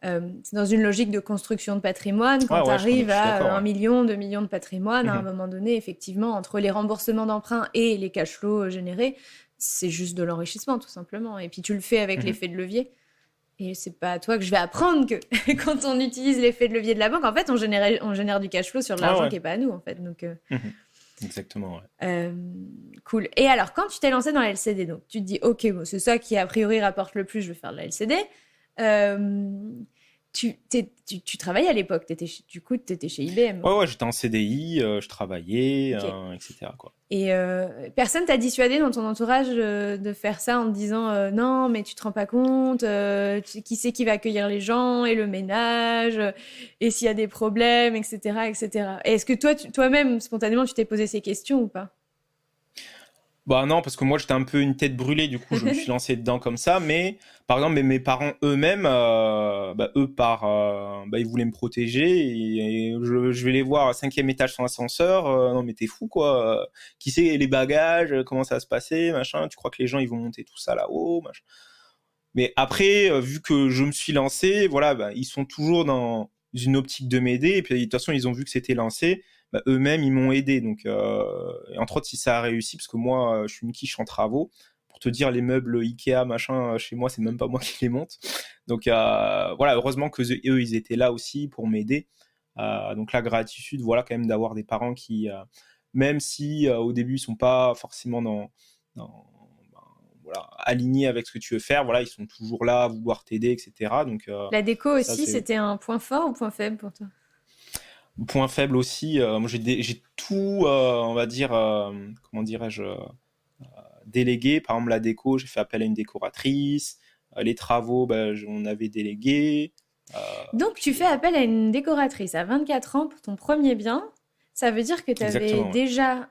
c'est dans une logique de construction de patrimoine. Quand tu arrives à 1 million, 2 millions de patrimoine, à un moment donné, effectivement, entre les remboursements d'emprunts et les cash flows générés, c'est juste de l'enrichissement, tout simplement. Et puis tu le fais avec l'effet de levier. Et c'est pas à toi que je vais apprendre que quand on utilise l'effet de levier de la banque, en fait, on génère du cash flow sur de l'argent qui n'est pas à nous, en fait. Donc, Exactement, ouais. Cool. Et alors, quand tu t'es lancé dans la LCD, donc tu te dis, ok, bon, c'est ça qui a priori rapporte le plus, je vais faire de la LCD. Tu travaillais à l'époque, du coup, tu étais chez IBM. Ouais, j'étais en CDI, je travaillais, etc. Quoi. Et personne t'a dissuadé dans ton entourage de faire ça en te disant non, mais tu te rends pas compte, qui c'est qui va accueillir les gens et le ménage, et s'il y a des problèmes, etc., etc. Et est-ce que toi-même, spontanément, tu t'es posé ces questions ou pas? Bah non, parce que moi j'étais un peu une tête brûlée, du coup je me suis lancé dedans comme ça. Mais par exemple, mes parents eux-mêmes, ils voulaient me protéger et je vais les voir à 5e étage sans ascenseur. Non mais t'es fou quoi. Qui sait les bagages, comment ça va se passer, machin. Tu crois que les gens ils vont monter tout ça là-haut, machin. Mais après, vu que je me suis lancé, voilà, ils sont toujours dans une optique de m'aider. Et puis de toute façon, ils ont vu que c'était lancé. Eux-mêmes, ils m'ont aidé. Donc, et entre autres, si ça a réussi, parce que moi, je suis une quiche en travaux. Pour te dire, les meubles Ikea, machin, chez moi, c'est même pas moi qui les monte. Donc, voilà, heureusement que eux, ils étaient là aussi pour m'aider. Donc, la gratitude, voilà, quand même, d'avoir des parents qui, même si au début, ils sont pas forcément alignés avec ce que tu veux faire, voilà, ils sont toujours là à vouloir t'aider, etc. Donc, la déco aussi, c'était un point fort ou point faible pour toi? Point faible aussi, moi j'ai tout, on va dire, comment dirais-je, délégué. Par exemple, la déco, j'ai fait appel à une décoratrice. Les travaux, on avait délégué. Donc, tu fais appel à une décoratrice à 24 ans pour ton premier bien. Ça veut dire que tu avais déjà...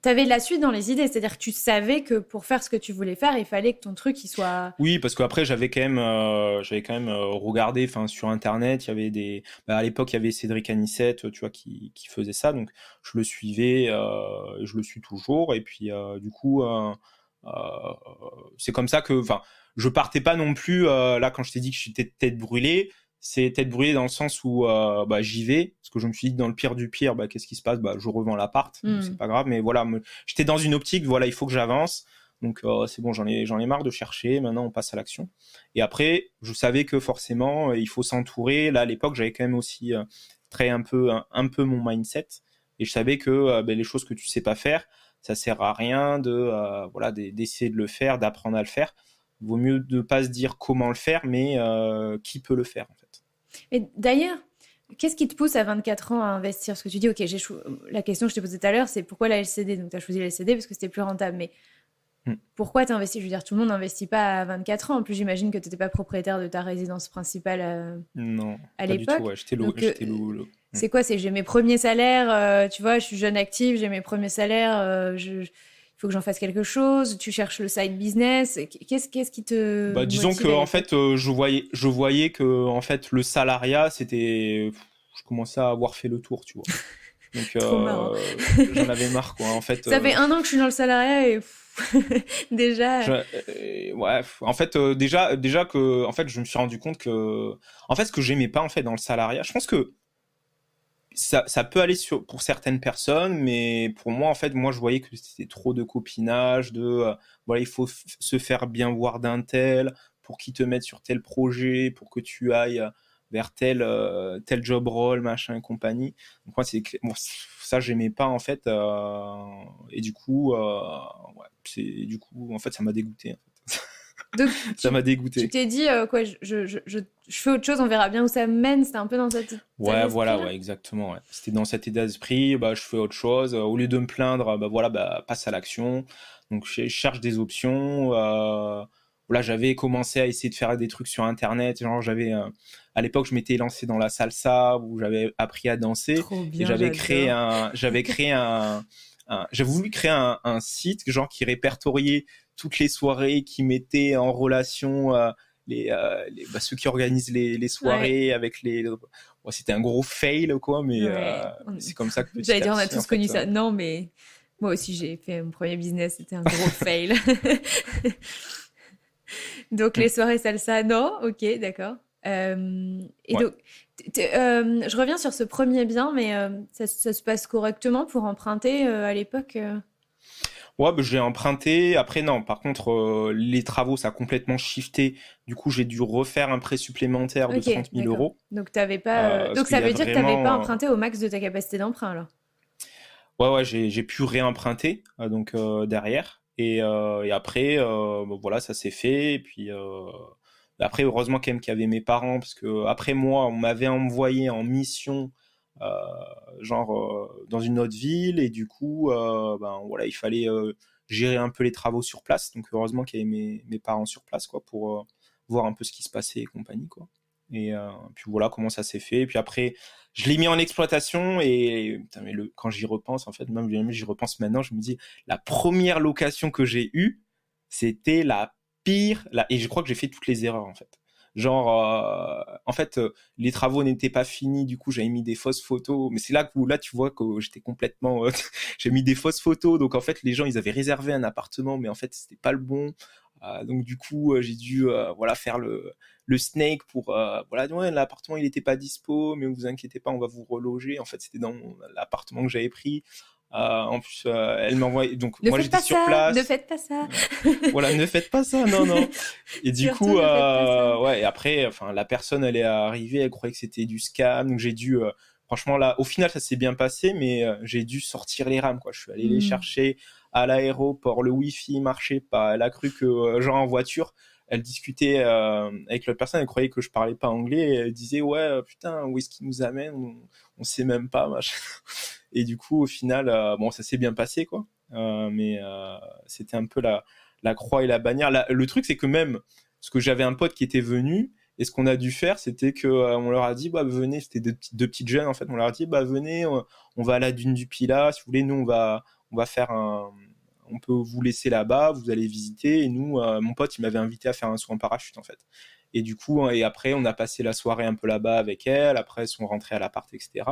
tu avais de la suite dans les idées. C'est-à-dire que tu savais que pour faire ce que tu voulais faire, il fallait que ton truc il soit... Oui, parce qu'après, j'avais quand même regardé sur Internet. Il y avait des... à l'époque, il y avait Cédric Anissette, tu vois, qui faisait ça. Donc, je le suivais, je le suis toujours. Et puis, du coup, c'est comme ça que... Enfin, je partais pas non plus... là, quand je t'ai dit que j'étais tête brûlée, c'est tête brûlée dans le sens où j'y vais. Parce que je me suis dit que dans le pire du pire, qu'est-ce qui se passe? Je revends l'appart. Donc c'est pas grave. Mais voilà, j'étais dans une optique, voilà, il faut que j'avance. Donc c'est bon, j'en ai marre de chercher. Maintenant, on passe à l'action. Et après, je savais que forcément, il faut s'entourer. Là, à l'époque, j'avais quand même aussi créé un peu mon mindset. Et je savais que les choses que tu sais pas faire, ça sert à rien d'essayer de le faire, d'apprendre à le faire. Il vaut mieux de pas se dire comment le faire, mais qui peut le faire en fait. Et d'ailleurs, qu'est-ce qui te pousse à 24 ans à investir? Parce que tu dis, ok, la question que je t'ai posée tout à l'heure, c'est pourquoi la LCD? Donc tu as choisi la LCD parce que c'était plus rentable. Mais pourquoi tu investis? Je veux dire, tout le monde n'investit pas à 24 ans. En plus, j'imagine que tu n'étais pas propriétaire de ta résidence principale non, à pas l'époque. Du tout, ouais. J'étais loup. C'est quoi? J'ai mes premiers salaires, tu vois, je suis jeune active, j'ai mes premiers salaires. faut que j'en fasse quelque chose, tu cherches le side business. Qu'est-ce qui te Bah, disons motive que à en l'époque? fait, je voyais que en fait le salariat, c'était, je commençais à avoir fait le tour, tu vois. Donc Trop marrant. j'en avais marre, quoi. En fait, Ça fait 1 an que je suis dans le salariat et déjà. ouais, en fait, déjà que, en fait, je me suis rendu compte que, en fait, ce que j'aimais pas en fait dans le salariat, je pense que ça peut aller pour certaines personnes, mais pour moi, en fait, moi, je voyais que c'était trop de copinage, voilà, il faut se faire bien voir d'un tel pour qu'il te mette sur tel projet, pour que tu ailles vers tel job role, machin et compagnie. Donc moi, bon, ça, j'aimais pas en fait, et du coup, ouais, du coup, en fait, ça m'a dégoûté. En fait. Donc, Ça m'a tu dégoûté. t'es dit, quoi, je fais autre chose, on verra bien où ça me mène. C'était un peu dans cet état Ouais, voilà, d'esprit-là? ouais, exactement. Ouais. C'était dans cet état d'esprit, bah, je fais autre chose. Au lieu de me plaindre, bah voilà, bah, passe à l'action. Donc je cherche des options. Voilà, j'avais commencé à essayer de faire des trucs sur Internet. Genre, à l'époque, je m'étais lancé dans la salsa où j'avais appris à danser Trop et bien, j'adore. j'avais voulu créer un site genre qui répertoriait toutes les soirées qui mettaient en relation ceux qui organisent les Ouais, soirées avec bon, c'était un gros fail quoi, ouais. mais c'est comme ça que J'allais petit à dire, on a petit en tous connu fait. ça. Non, mais moi aussi, j'ai fait mon premier business, c'était un gros fail. Donc, les soirées salsa, non, ok, d'accord. Et Ouais. donc, je reviens sur ce premier bien, mais ça se passe correctement pour emprunter à l'époque Ouais, bah, j'ai emprunté. Après, non. Par contre, les travaux, ça a complètement shifté. Du coup, j'ai dû refaire un prêt supplémentaire de Ok, 30 000 d'accord. euros. Donc, t'avais pas, Parce donc qu'il ça y a veut dire que t'avais pas vraiment. emprunté au max de ta capacité d'emprunt, alors. Ouais, ouais, j'ai pu réemprunter donc derrière. Et après, bon, voilà, ça s'est fait. Et puis après, heureusement quand même qu'il y avait mes parents, parce que après moi, on m'avait envoyé en mission, euh, dans une autre ville, et du coup, ben voilà, il fallait gérer un peu les travaux sur place. Donc heureusement qu'il y avait mes parents sur place, quoi, pour voir un peu ce qui se passait et compagnie, quoi. Et puis voilà comment ça s'est fait. Et puis après, je l'ai mis en exploitation et putain, mais quand j'y repense, en fait, même j'y repense maintenant, je me dis, la première location que j'ai eue, c'était la pire, et je crois que j'ai fait toutes les erreurs, en fait. Genre, en fait, les travaux n'étaient pas finis, du coup, j'avais mis des fausses photos, mais c'est là tu vois que j'étais complètement, j'ai mis des fausses photos, donc en fait, les gens, ils avaient réservé un appartement, mais en fait, c'était pas le bon. Donc du coup, j'ai dû, voilà, faire le snake pour voilà, ouais, l'appartement il était pas dispo, mais vous inquiétez pas, on va vous reloger. En fait, c'était dans l'appartement que j'avais pris. En plus, elle m'envoie, donc Ne moi faites j'étais pas sur ça, ne place. faites pas ça. Voilà, ne faites pas ça, non, non. Et du Surtout, coup, ne faites pas ça. ouais, et après, enfin, la personne, elle est arrivée, elle croyait que c'était du scam, donc j'ai dû, franchement, là, au final, ça s'est bien passé, mais j'ai dû sortir les rames, quoi. Je suis allé les Hmm. chercher à l'aéroport, le wifi marchait pas, elle a cru que, genre en voiture, elle discutait avec l'autre personne, elle croyait que je parlais pas anglais, et elle disait, ouais, putain, où est-ce qu'il nous amène? On sait même pas, machin. Et du coup, au final, bon, ça s'est bien passé, quoi. Mais c'était un peu la croix et la bannière. Le truc, c'est que même, parce que j'avais un pote qui était venu, et ce qu'on a dû faire, c'était que on leur a dit, bah venez, c'était deux petites jeunes en fait, on leur a dit, bah venez, on va à la dune du Pilat, si vous voulez, nous on va faire on peut vous laisser là-bas, vous allez visiter, et nous, mon pote, il m'avait invité à faire un saut en parachute en fait. Et du coup, et après, on a passé la soirée un peu là-bas avec elle, après, elles sont rentrées à l'appart, etc.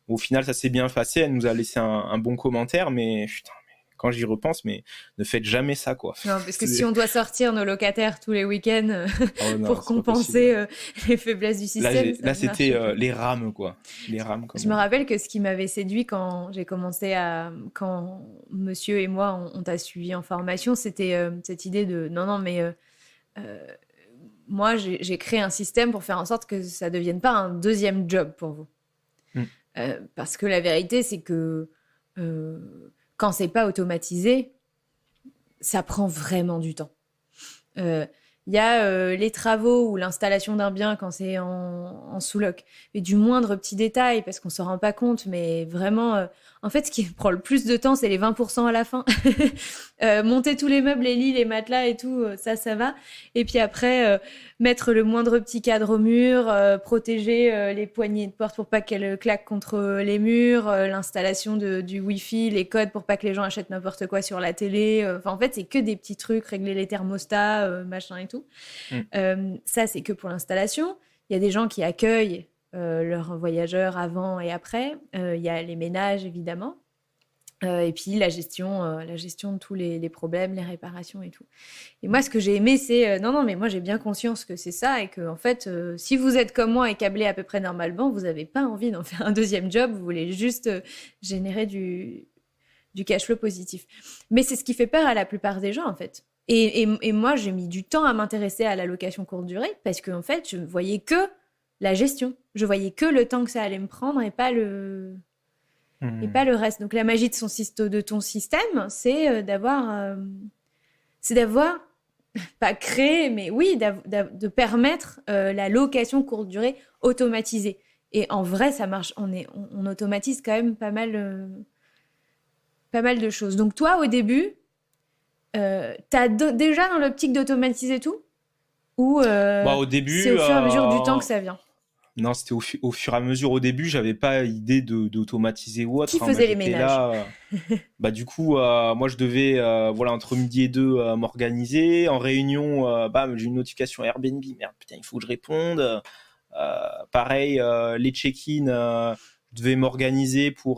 Au final, ça s'est bien passé, elle nous a laissé un bon commentaire, mais putain, quand j'y repense, mais ne faites jamais ça, quoi. Non, parce que si on doit sortir nos locataires tous les week-ends Oh non, pour c'est pas possible. compenser les faiblesses du système, ça Là ne marche c'était pas. les rames, quoi. Les rames, comme Je on me dit. rappelle que ce qui m'avait séduit quand j'ai commencé quand monsieur et moi, on t'a suivi en formation, c'était cette idée de non, non, mais euh, moi, j'ai créé un système pour faire en sorte que ça devienne pas un deuxième job pour vous. Mm. Parce que la vérité, c'est que quand c'est pas automatisé, ça prend vraiment du temps. Euh, Il y a les travaux ou l'installation d'un bien quand c'est en sous-loc, mais du moindre petit détail, parce qu'on ne s'en rend pas compte, mais vraiment, En fait, ce qui prend le plus de temps, c'est les 20% à la fin. Monter tous les meubles, les lits, les matelas et tout, ça va. Et puis après, mettre le moindre petit cadre au mur, protéger les poignées de porte pour pas qu'elles claquent contre les murs, l'installation du Wi-Fi, les codes pour pas que les gens achètent n'importe quoi sur la télé. Enfin, en fait, c'est que des petits trucs, régler les thermostats, machin et tout. Ça, c'est que pour l'installation. Il y a des gens qui accueillent leurs voyageurs avant et après. Il y a les ménages, évidemment. Et puis la gestion de tous les problèmes, les réparations et tout. Et moi, ce que j'ai aimé, c'est... non, mais moi, j'ai bien conscience que c'est ça et que, en fait, si vous êtes comme moi et câblé à peu près normalement, vous n'avez pas envie d'en faire un deuxième job. Vous voulez juste générer du cash flow positif. Mais c'est ce qui fait peur à la plupart des gens, en fait. Et moi, j'ai mis du temps à m'intéresser à la location courte durée parce qu'en fait, je ne voyais que la gestion. Je voyais que le temps que ça allait me prendre et pas le reste. Donc, la magie de ton système, c'est d'avoir... pas créé, mais oui, de permettre la location courte durée automatisée. Et en vrai, ça marche. On automatise quand même pas mal de choses. Donc, toi, au début... t'as déjà dans l'optique d'automatiser tout ou Au début, c'est au fur et à mesure du temps que ça vient? Non, c'était au fur et à mesure. Au début, j'avais pas idée d'automatiser ou autre. Qui faisait les ménages? Là, du coup, moi, je devais, entre midi et deux, m'organiser. En réunion, j'ai une notification Airbnb. Merde, putain, il faut que je réponde. Pareil, les check-in, je devais m'organiser pour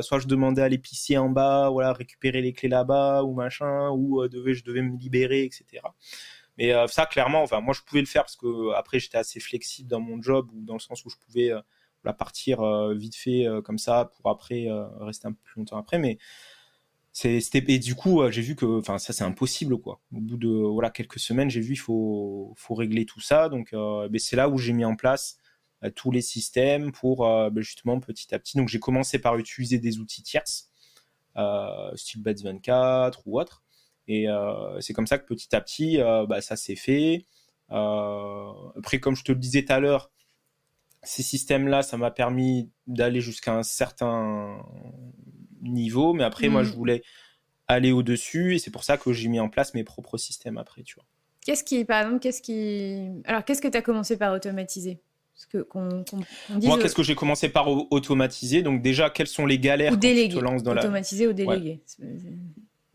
soit je demandais à l'épicier en bas, récupérer les clés là-bas ou machin, ou je devais me libérer, etc. Mais ça, clairement, moi, je pouvais le faire parce que après, j'étais assez flexible dans mon job, ou dans le sens où je pouvais partir vite fait comme ça pour après rester un peu plus longtemps après. Mais et du coup, j'ai vu que, ça, c'est impossible, quoi. Au bout de quelques semaines, j'ai vu il faut régler tout ça. Donc, c'est là où j'ai mis en place tous les systèmes pour justement petit à petit. Donc, j'ai commencé par utiliser des outils tierces, style Beds24 ou autre. Et c'est comme ça que petit à petit, ça s'est fait. Après, comme je te le disais tout à l'heure, ces systèmes-là, ça m'a permis d'aller jusqu'à un certain niveau. Mais après, moi, je voulais aller au-dessus. Et c'est pour ça que j'ai mis en place mes propres systèmes après, tu vois. Qu'est-ce que tu as commencé par automatiser? Moi, qu'est-ce que j'ai commencé par automatiser? Donc déjà, quelles sont les galères quand tu te lances dans automatiser ou déléguer?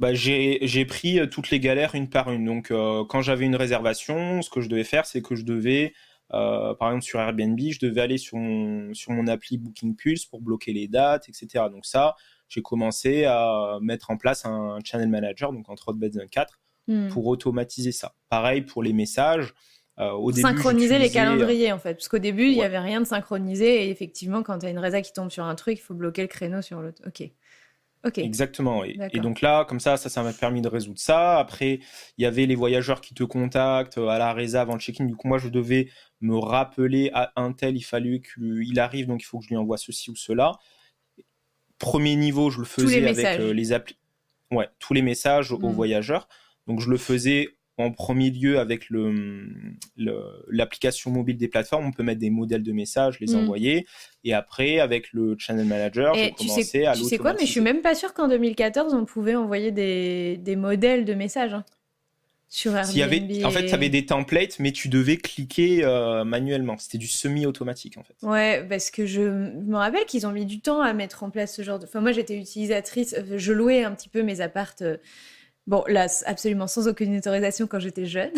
Ouais. J'ai pris toutes les galères une par une. Donc, quand j'avais une réservation, ce que je devais faire, c'est que je devais, par exemple sur Airbnb, je devais aller sur mon appli Booking Pulse pour bloquer les dates, etc. Donc ça, j'ai commencé à mettre en place un channel manager, donc entre autres Beds24, pour automatiser ça. Pareil pour les messages. Au début, synchroniser les calendriers, en fait. Parce qu'au début, il n'y avait rien de synchronisé. Et effectivement, quand tu as une résa qui tombe sur un truc, il faut bloquer le créneau sur l'autre. Ok. Exactement. Et donc là, comme ça m'a permis de résoudre ça. Après, il y avait les voyageurs qui te contactent à la résa avant le check-in. Du coup, moi, je devais me rappeler à un tel, il fallait qu'il arrive, donc il faut que je lui envoie ceci ou cela. Premier niveau, je le faisais avec les applis. Ouais, tous les messages aux voyageurs. Donc, je le faisais en premier lieu avec l'application mobile des plateformes. On peut mettre des modèles de messages, les envoyer. Et après, avec le channel manager, j'ai commencé à l'automatiser. Tu sais quoi, mais je suis même pas sûre qu'en 2014, on pouvait envoyer des modèles de messages sur Airbnb. En fait, tu avais des templates, mais tu devais cliquer manuellement. C'était du semi-automatique, en fait. Ouais, parce que je me rappelle qu'ils ont mis du temps à mettre en place ce genre de... Enfin, moi, j'étais utilisatrice, je louais un petit peu mes apparts... Bon, là, absolument sans aucune autorisation quand j'étais jeune.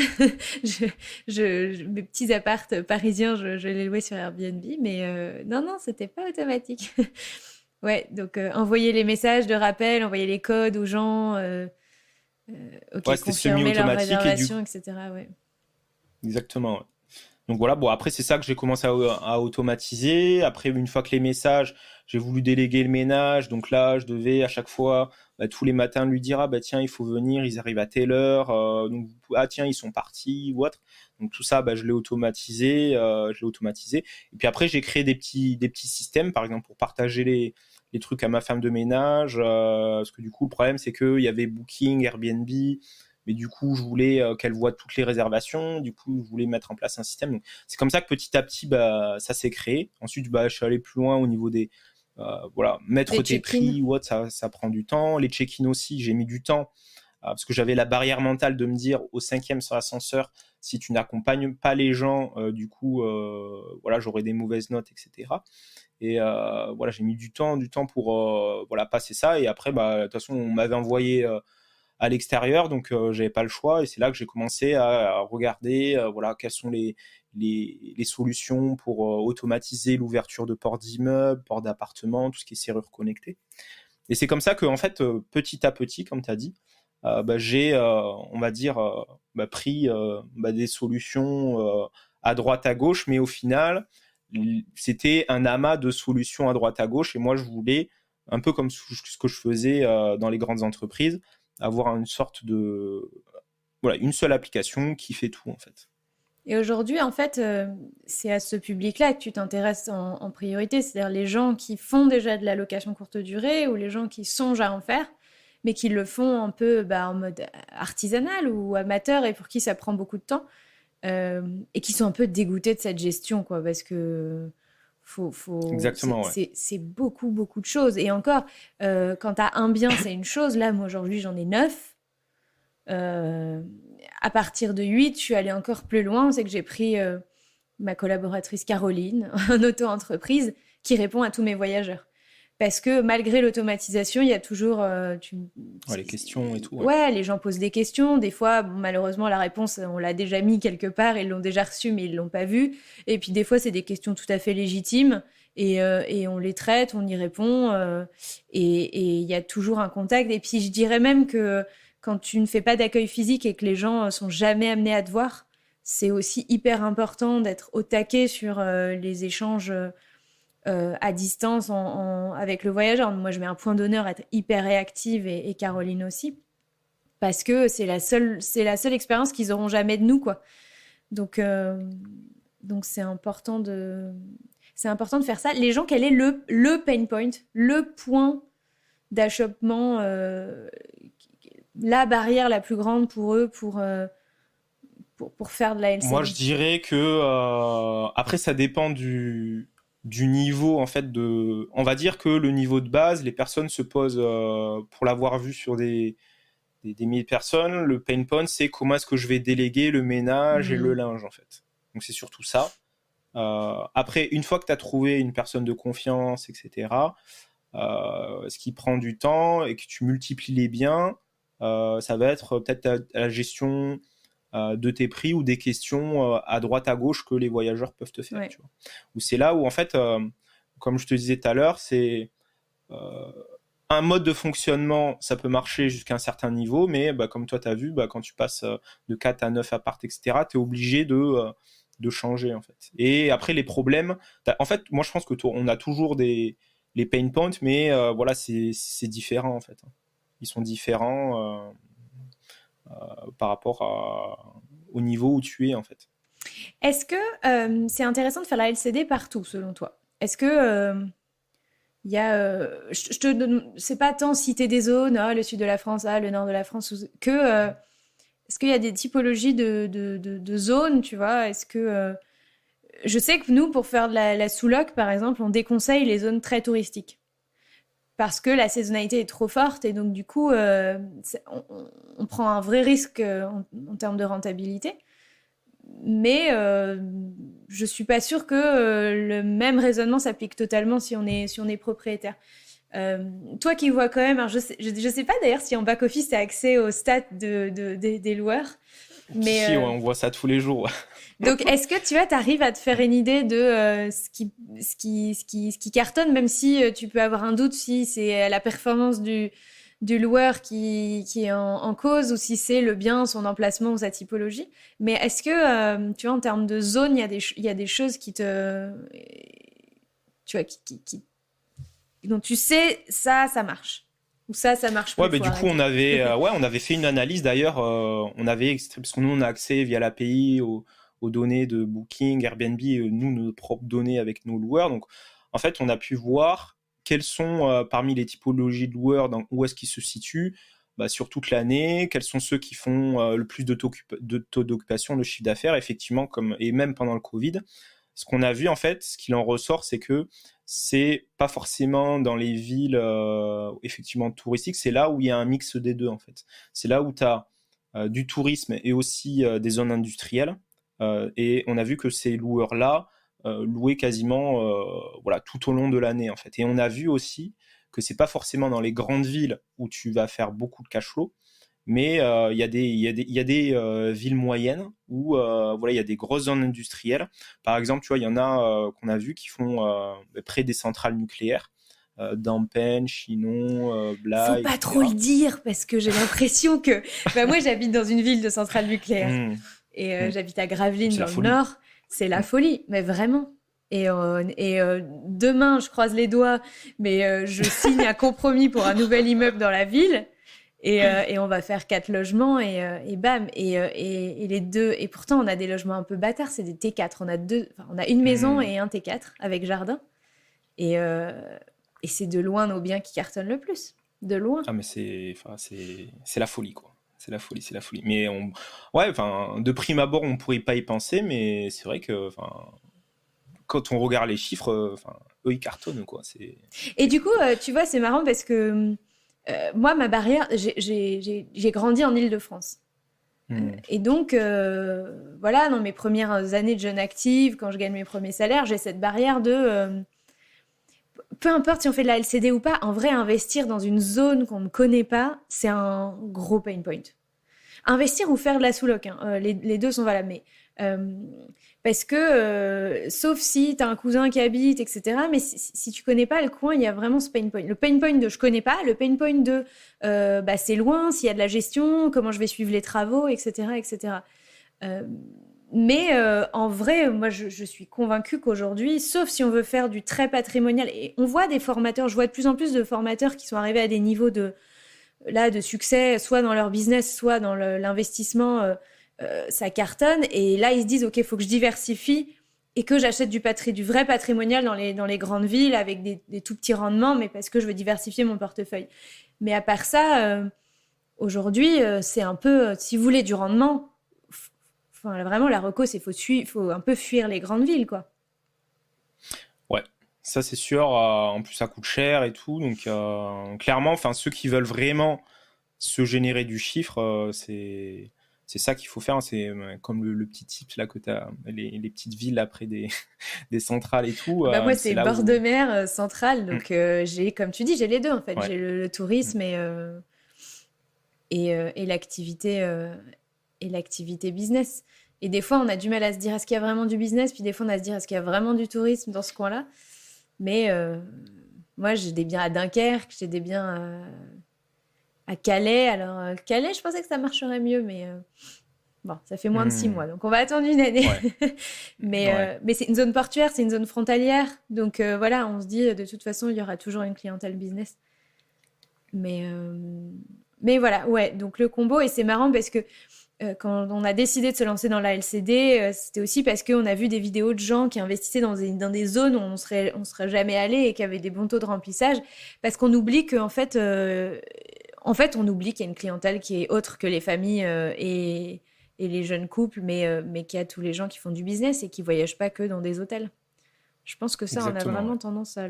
Mes petits apparts parisiens, je les louais sur Airbnb, mais non, c'était pas automatique. Ouais, donc envoyer les messages de rappel, envoyer les codes aux gens, confirmer leur réservation, etc. Ouais. Exactement, ouais. Donc voilà, après c'est ça que j'ai commencé à automatiser. Après, une fois que les messages, j'ai voulu déléguer le ménage. Donc là, je devais à chaque fois, tous les matins, lui dire tiens, il faut venir, ils arrivent à telle heure. Donc tiens, ils sont partis ou autre. Donc tout ça, je l'ai automatisé. Et puis après, j'ai créé des petits systèmes, par exemple pour partager les trucs à ma femme de ménage. Parce que du coup, le problème, c'est qu'il y avait Booking, Airbnb. Mais du coup, je voulais qu'elle voie toutes les réservations. Du coup, je voulais mettre en place un système. Donc, c'est comme ça que petit à petit, ça s'est créé. Ensuite, je suis allé plus loin au niveau des Voilà, mettre Des tes check-in. prix ou autre, ça prend du temps. Les check-in aussi, j'ai mis du temps parce que j'avais la barrière mentale de me dire au 5e sur l'ascenseur, si tu n'accompagnes pas les gens, du coup, voilà, j'aurai des mauvaises notes, etc. Et voilà, j'ai mis du temps pour voilà, passer ça. Et après, de toute façon, on m'avait envoyé à l'extérieur, donc j'avais pas le choix. Et c'est là que j'ai commencé à regarder, voilà, quelles sont les solutions pour automatiser l'ouverture de portes d'immeubles, portes d'appartements, tout ce qui est serrure connectée. Et c'est comme ça que, en fait, petit à petit, comme tu as dit, j'ai, on va dire, pris des solutions à droite à gauche, mais au final, c'était un amas de solutions à droite à gauche. Et moi, je voulais, un peu comme ce que je faisais dans les grandes entreprises, avoir une sorte de, voilà, une seule application qui fait tout, en fait. Et aujourd'hui, en fait, c'est à ce public-là que tu t'intéresses en priorité, c'est-à-dire les gens qui font déjà de la location courte durée ou les gens qui songent à en faire, mais qui le font un peu en mode artisanal ou amateur et pour qui ça prend beaucoup de temps et qui sont un peu dégoûtés de cette gestion, quoi, parce que Exactement, ouais. c'est beaucoup, beaucoup de choses. Et encore, quand tu as un bien, c'est une chose. Là, moi, aujourd'hui, j'en ai 9. Euh, à partir de 8, je suis allée encore plus loin. C'est que j'ai pris ma collaboratrice Caroline, en auto-entreprise, qui répond à tous mes voyageurs. Parce que malgré l'automatisation, il y a toujours... Ouais, les questions et tout. Ouais. Ouais, les gens posent des questions. Des fois, malheureusement, la réponse, on l'a déjà mis quelque part, ils l'ont déjà reçue, mais ils l'ont pas vue. Et puis des fois, c'est des questions tout à fait légitimes. Et on les traite, on y répond. Et il y a toujours un contact. Et puis je dirais même que quand tu ne fais pas d'accueil physique et que les gens sont jamais amenés à te voir, c'est aussi hyper important d'être au taquet sur les échanges à distance avec le voyageur. Moi, je mets un point d'honneur à être hyper réactive et Caroline aussi, parce que c'est la seule expérience qu'ils auront jamais de nous, quoi. Donc, euh, donc c'est important de faire ça. Les gens, quel est le pain point, le point d'achoppement, la barrière la plus grande pour eux pour faire de la Moi, LCD? je dirais que après, ça dépend du niveau en fait de. On va dire que le niveau de base, les personnes se posent pour l'avoir vu sur des milliers de personnes. Le pain point, c'est comment est-ce que je vais déléguer le ménage et le linge en fait. Donc c'est surtout ça. Après, une fois que tu as trouvé une personne de confiance, etc., ce qui prend du temps et que tu multiplies les biens, ça va être peut-être la gestion de tes prix ou des questions à droite à gauche que les voyageurs peuvent te faire. Ouais. Tu vois. Ou c'est là où en fait, comme je te disais tout à l'heure, c'est un mode de fonctionnement, ça peut marcher jusqu'à un certain niveau, mais comme toi tu as vu, quand tu passes de 4 à 9 appart, etc., tu es obligé de changer en fait. Et après les problèmes, en fait, moi je pense que on a toujours les pain points, mais voilà, c'est différent en fait. Ils sont différents par rapport au niveau où tu es en fait. Est-ce que c'est intéressant de faire la LCD partout, selon toi? Est-ce que il y a, je te donne, c'est pas tant citer des zones, le sud de la France, le nord de la France, que est-ce qu'il y a des typologies de zones, tu vois? Est-ce que je sais que nous, pour faire de la sous-loc, par exemple, on déconseille les zones très touristiques parce que la saisonnalité est trop forte et donc du coup, on prend un vrai risque en termes de rentabilité. Mais je suis pas sûre que le même raisonnement s'applique totalement si on est propriétaire. Toi qui vois quand même, alors je sais pas d'ailleurs si en back office tu as accès aux stats des loueurs, mais Si, ouais, on voit ça tous les jours. donc est-ce que tu vois, t'arrives à te faire une idée de ce qui cartonne, même si tu peux avoir un doute si c'est la performance du loueur qui est en cause ou si c'est le bien, son emplacement ou sa typologie. Mais est-ce que, tu vois, en termes de zone, il y a des choses tu vois, dont tu sais, ça marche. Ou ça marche plus, Ouais, mais faut du coup, arrêter. on avait fait une analyse d'ailleurs. On avait parce que nous, on a accès via l'API aux données de Booking, Airbnb, nous, nos propres données avec nos loueurs. Donc, en fait, on a pu voir quels sont parmi les typologies de loueurs, où est-ce qu'ils se situent sur toute l'année, quels sont ceux qui font le plus de taux d'occupation, de chiffre d'affaires, effectivement, et même pendant le Covid. ce qu'on a vu en fait, ce qu'il en ressort, c'est que c'est pas forcément dans les villes effectivement touristiques, c'est là où il y a un mix des deux en fait. C'est là où tu as du tourisme et aussi des zones industrielles. Et on a vu que ces loueurs-là louaient quasiment voilà, tout au long de l'année en fait. Et on a vu aussi que c'est pas forcément dans les grandes villes où tu vas faire beaucoup de cash flow, mais il y a des villes moyennes où voilà, il y a des grosses zones industrielles. Par exemple, tu vois, il y en a qu'on a vu qui font près des centrales nucléaires, Dampen, Chinon, Blaye, Faut pas etc. trop le dire parce que j'ai l'impression que moi j'habite dans une ville de centrale nucléaire et j'habite à Gravelines C'est la dans le folie. nord, c'est la folie, mais vraiment. Et demain, je croise les doigts, mais je signe un compromis pour un nouvel immeuble dans la ville et on va faire 4 logements et bam. Et les deux, et pourtant on a des logements un peu bâtards, c'est des T4. On a une maison et un T4 avec jardin. Et c'est de loin nos biens qui cartonnent le plus. De loin. Ah, mais c'est la folie, quoi. C'est la folie. Mais ouais, de prime abord, on pourrait pas y penser, mais c'est vrai que, quand on regarde les chiffres, eux, ils cartonnent, quoi. Et du coup, tu vois, c'est marrant parce que moi, ma barrière, j'ai grandi en Île-de-France. Et donc, voilà, dans mes premières années de jeune active, quand je gagne mes premiers salaires, j'ai cette barrière de... peu importe si on fait de la LCD ou pas, en vrai, investir dans une zone qu'on ne connaît pas, c'est un gros pain point. Investir ou faire de la sous-loc, hein, les deux sont valables, mais... parce que, sauf si tu as un cousin qui habite, etc., mais si tu connais pas le coin, il y a vraiment ce pain point. Le pain point de je connais pas, le pain point de c'est loin, s'il y a de la gestion, comment je vais suivre les travaux, etc., etc. Mais en vrai, moi, je suis convaincue qu'aujourd'hui, sauf si on veut faire du très patrimonial, et on voit des formateurs, je vois de plus en plus de formateurs qui sont arrivés à des niveaux de succès, soit dans leur business, soit dans l'investissement, ça cartonne. Et là, ils se disent, OK, il faut que je diversifie et que j'achète du vrai patrimonial dans les grandes villes avec des tout petits rendements, mais parce que je veux diversifier mon portefeuille. Mais à part ça, aujourd'hui, c'est un peu, si vous voulez du rendement, vraiment, la reco, c'est faut un peu fuir les grandes villes, quoi. Ouais, ça c'est sûr. En plus, ça coûte cher et tout. Donc, clairement, ceux qui veulent vraiment se générer du chiffre, c'est ça qu'il faut faire. C'est comme le petit tip là que tu as, les petites villes après des centrales et tout. Moi, c'est bord de mer centrale. Donc, j'ai, comme tu dis, j'ai les deux en fait. Ouais. J'ai le tourisme et l'activité business. Et des fois, on a du mal à se dire est-ce qu'il y a vraiment du business, puis des fois, on a à se dire est-ce qu'il y a vraiment du tourisme dans ce coin-là. Mais moi, j'ai des biens à Dunkerque, j'ai des biens à Calais. Alors, Calais, je pensais que ça marcherait mieux, mais bon, ça fait moins de 6 mois, donc on va attendre une année. Ouais. Mais c'est une zone portuaire, c'est une zone frontalière. Donc voilà, on se dit de toute façon, il y aura toujours une clientèle business. Mais voilà, ouais, donc le combo, et c'est marrant parce que quand on a décidé de se lancer dans la LCD, c'était aussi parce qu'on a vu des vidéos de gens qui investissaient dans des zones où on serait jamais allé et qui avaient des bons taux de remplissage, parce qu'on oublie qu'en fait, on oublie qu'il y a une clientèle qui est autre que les familles et les jeunes couples, mais qu'il y a tous les gens qui font du business et qui ne voyagent pas que dans des hôtels. Je pense que ça, exactement, on a vraiment tendance à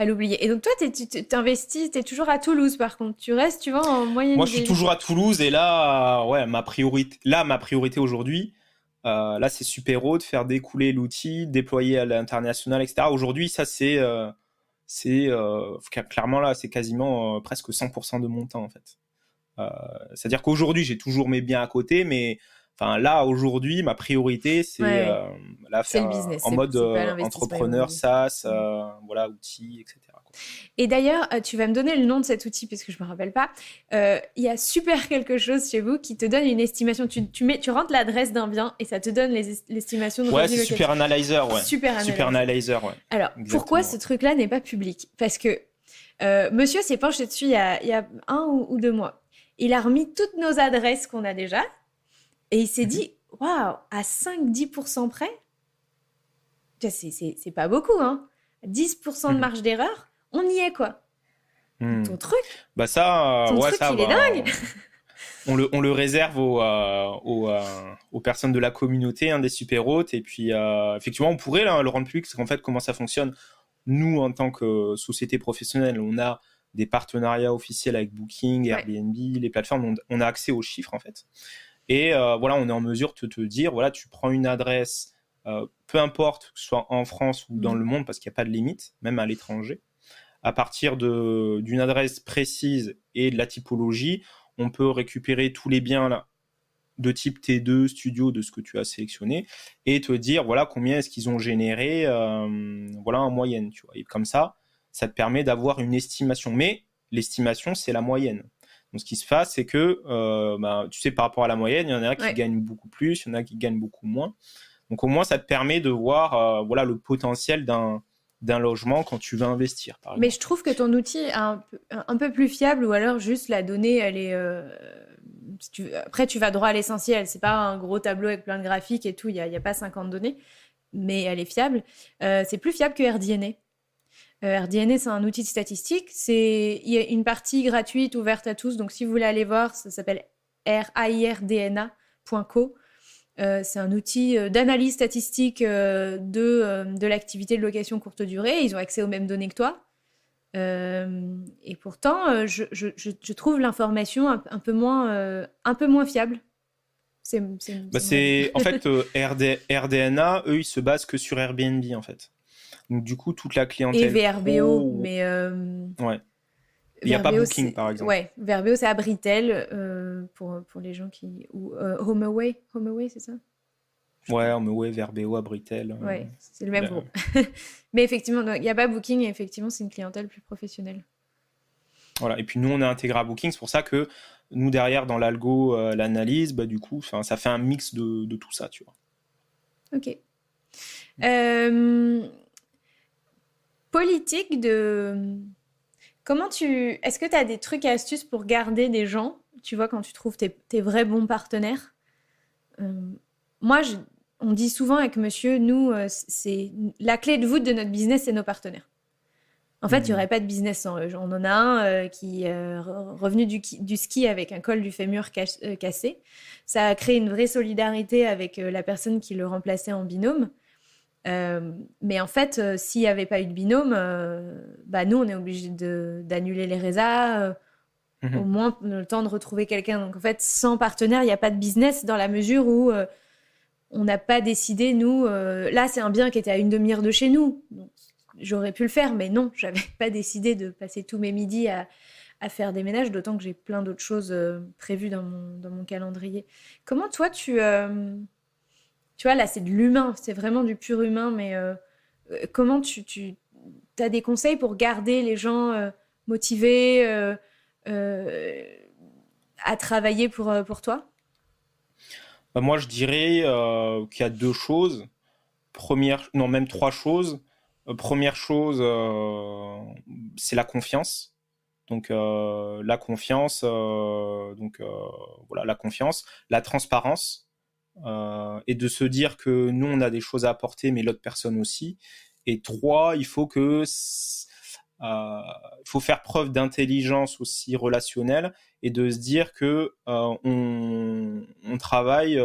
l'oublier. Et donc toi, tu t'investis, tu es toujours à Toulouse par contre. Tu restes, tu vois, en moyenne. Moi, je suis toujours à Toulouse et là, ouais, ma priorité aujourd'hui, là, c'est super haut de faire découler l'outil, déployer à l'international, etc. Aujourd'hui, ça, c'est clairement là, c'est quasiment presque 100% de mon temps en fait. C'est-à-dire qu'aujourd'hui, j'ai toujours mes biens à côté, mais là, aujourd'hui, ma priorité, c'est faire le business, en mode entrepreneur, SaaS, voilà, outils, etc. Et d'ailleurs, tu vas me donner le nom de cet outil, parce que je ne me rappelle pas. Il y a super quelque chose chez vous qui te donne une estimation. Tu rentres l'adresse d'un bien et ça te donne l'estimation de revenu locatif. Ouais, c'est Super Analyzer, ouais. Super Analyzer, ouais. Alors, exactement. Pourquoi ce truc-là n'est pas public ? Parce que monsieur s'est penché dessus il y a 1 ou 2 mois. Il a remis toutes nos adresses qu'on a déjà et il s'est dit, waouh, à 5-10% près, c'est pas beaucoup, hein. 10% de marge d'erreur, on y est, quoi. Ton truc, ça, ton truc, il est dingue. On le réserve aux personnes de la communauté, des super hôtes. Et puis, effectivement, on pourrait le rendre public, parce qu'en fait, comment ça fonctionne? Nous, en tant que société professionnelle, on a des partenariats officiels avec Booking, Airbnb, les plateformes. On a accès aux chiffres, en fait. Et voilà, on est en mesure de te dire, voilà, tu prends une adresse, peu importe que ce soit en France ou dans le monde, parce qu'il n'y a pas de limite, même à l'étranger. À partir d'une adresse précise et de la typologie, on peut récupérer tous les biens là, de type T2, studio, de ce que tu as sélectionné, et te dire, voilà, combien est-ce qu'ils ont généré, voilà, en moyenne, tu vois. Et comme ça te permet d'avoir une estimation. Mais l'estimation, c'est la moyenne. Donc, ce qui se passe, c'est que, tu sais, par rapport à la moyenne, il y en a qui gagnent beaucoup plus, il y en a qui gagnent beaucoup moins. Donc, au moins, ça te permet de voir voilà, le potentiel d'un logement quand tu veux investir, par exemple. Mais je trouve que ton outil est un peu plus fiable, ou alors juste la donnée, elle est... Après, tu vas droit à l'essentiel. C'est pas un gros tableau avec plein de graphiques et tout. Il n'y a pas 50 données, mais elle est fiable. C'est plus fiable que RDNA. RDNA, c'est un outil de statistique. Il y a une partie gratuite ouverte à tous. Donc, si vous voulez aller voir, ça s'appelle RAIRDNA.co. C'est un outil d'analyse statistique de l'activité de location courte durée. Ils ont accès aux mêmes données que toi. Et pourtant, je trouve l'information un peu moins fiable. En fait, RDNA, eux, ils se basent que sur Airbnb, en fait. Donc, du coup, toute la clientèle... Et VRBO, mais... Ouais. Il n'y a pas Booking, par exemple. Ouais, VRBO, c'est Abritel, pour les gens qui... Ou HomeAway, c'est ça? Ouais, HomeAway, VRBO, Abritel. Ouais, c'est le même groupe. Mais effectivement, il n'y a pas Booking, et effectivement, c'est une clientèle plus professionnelle. Voilà, et puis nous, on est intégré à Booking. C'est pour ça que nous, derrière, dans l'algo, l'analyse, du coup, ça fait un mix de tout ça, tu vois. Ok. Politique de... Est-ce que tu as des trucs et astuces pour garder des gens, tu vois, quand tu trouves tes vrais bons partenaires? Moi, on dit souvent avec monsieur, nous, c'est la clé de voûte de notre business, c'est nos partenaires. En fait, il n'y aurait pas de business sans eux. On en a un qui est revenu du ski avec un col du fémur cassé. Ça a créé une vraie solidarité avec la personne qui le remplaçait en binôme. Mais en fait, s'il n'y avait pas eu de binôme, nous, on est obligé d'annuler les résas, au moins le temps de retrouver quelqu'un. Donc en fait, sans partenaire, il n'y a pas de business, dans la mesure où on n'a pas décidé, nous, là, c'est un bien qui était à une demi-heure de chez nous. Donc, j'aurais pu le faire, mais non, je n'avais pas décidé de passer tous mes midis à faire des ménages, d'autant que j'ai plein d'autres choses prévues dans mon calendrier. Comment toi, tu vois, là, c'est de l'humain, c'est vraiment du pur humain, mais comment tu as des conseils pour garder les gens motivés à travailler pour toi? Moi, je dirais qu'il y a deux choses. Même trois choses. Première chose, c'est la confiance. Donc, la confiance, voilà, la confiance, la transparence, et de se dire que nous, on a des choses à apporter, mais l'autre personne aussi. Et trois, il faut faire preuve d'intelligence aussi relationnelle, et de se dire que on travaille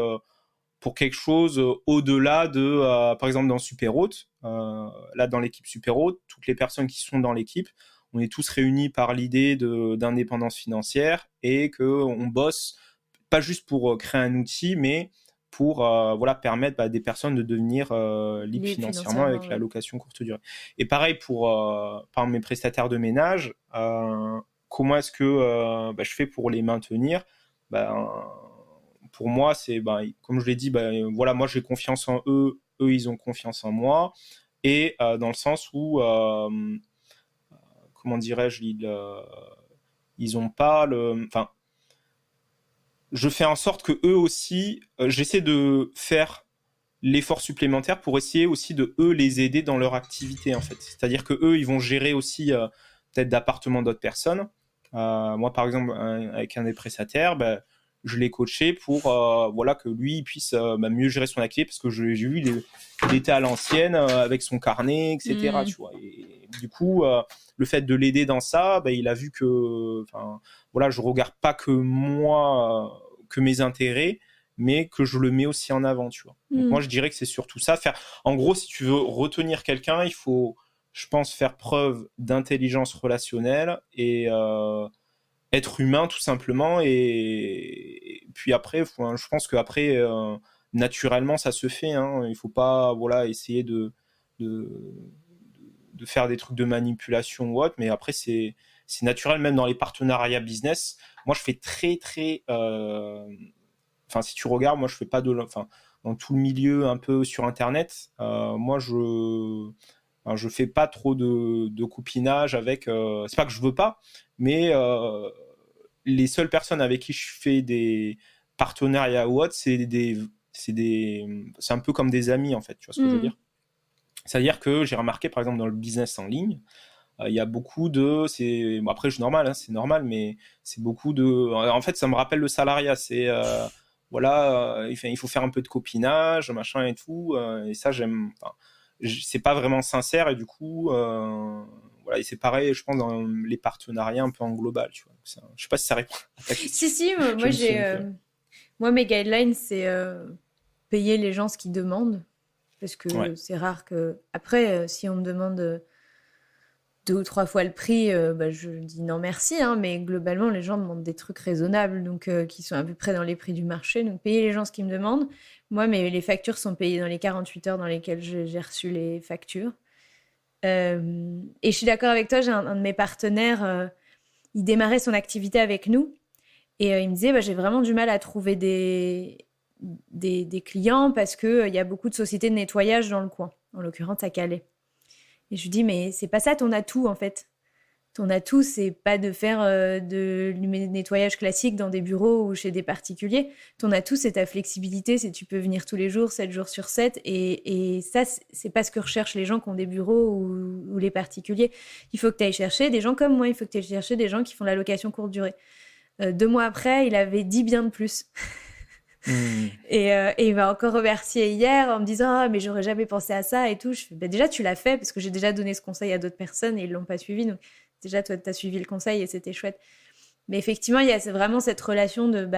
pour quelque chose au-delà de, par exemple, dans Superhôte, là dans l'équipe Superhôte, toutes les personnes qui sont dans l'équipe, on est tous réunis par l'idée d'indépendance financière, et qu'on bosse pas juste pour créer un outil, mais pour permettre à des personnes de devenir libres financièrement avec la location courte durée. Et pareil par mes prestataires de ménage, comment est-ce que je fais pour les maintenir? Pour moi, c'est, comme je l'ai dit, moi j'ai confiance en eux, eux ils ont confiance en moi, et dans le sens où, comment dirais-je, ils ont pas je fais en sorte que eux aussi, j'essaie de faire l'effort supplémentaire pour essayer aussi de eux les aider dans leur activité, en fait. C'est-à-dire que eux, ils vont gérer aussi peut-être d'appartements d'autres personnes. Moi, par exemple, avec un des prestataires, je l'ai coaché pour que lui il puisse mieux gérer son activité, parce que j'ai vu il était à l'ancienne avec son carnet, etc. Tu vois. Et du coup, le fait de l'aider dans ça, il a vu que, voilà, je regarde pas que moi, que mes intérêts, mais que je le mets aussi en avant, tu vois. Donc moi, je dirais que c'est surtout ça. En gros, si tu veux retenir quelqu'un, il faut, je pense, faire preuve d'intelligence relationnelle et être humain tout simplement. Et puis après, je pense qu'après, naturellement, ça se fait. Hein. Il faut pas, voilà, essayer de faire des trucs de manipulation ou autre, mais après, c'est naturel, même dans les partenariats business. Moi, je fais très, très... si tu regardes, moi, je fais pas dans tout le milieu un peu sur Internet, moi, je fais pas trop de copinage avec... c'est pas que je veux pas, mais les seules personnes avec qui je fais des partenariats ou autre, c'est un peu comme des amis, en fait, tu vois ce que je veux dire. C'est-à-dire que j'ai remarqué, par exemple, dans le business en ligne, il y a beaucoup de... après, c'est normal, mais c'est beaucoup de... En fait, ça me rappelle le salariat. C'est... voilà, il faut faire un peu de copinage, machin et tout. Et ça, j'aime... c'est pas vraiment sincère. Et du coup, voilà, et c'est pareil, je pense, dans les partenariats un peu en global. Tu vois. Je sais pas si ça répond à ta question. Si, moi, mes guidelines, c'est payer les gens ce qu'ils demandent. Parce que c'est rare que... Après, si on me demande 2 ou 3 fois le prix, je dis non merci. Hein, mais globalement, les gens demandent des trucs raisonnables, donc qui sont à peu près dans les prix du marché. Donc, payer les gens ce qu'ils me demandent. Moi, les factures sont payées dans les 48 heures dans lesquelles j'ai reçu les factures. Et je suis d'accord avec toi, j'ai un de mes partenaires, il démarrait son activité avec nous. Et il me disait, j'ai vraiment du mal à trouver des clients parce qu'il y a beaucoup de sociétés de nettoyage dans le coin, en l'occurrence à Calais. Et je lui dis, mais c'est pas ça ton atout en fait. Ton atout, c'est pas de faire de nettoyage classique dans des bureaux ou chez des particuliers. Ton atout, c'est ta flexibilité, c'est tu peux venir tous les jours, 7 jours sur 7. Et ça, c'est pas ce que recherchent les gens qui ont des bureaux ou les particuliers. Il faut que tu ailles chercher des gens comme moi, il faut que tu ailles chercher des gens qui font la location courte durée. 2 mois après, il avait 10 biens de plus. Et il m'a encore remercié hier en me disant mais j'aurais jamais pensé à ça et tout. Je fais déjà tu l'as fait parce que j'ai déjà donné ce conseil à d'autres personnes et ils l'ont pas suivi, donc déjà toi t'as suivi le conseil et c'était chouette. Mais effectivement il y a vraiment cette relation de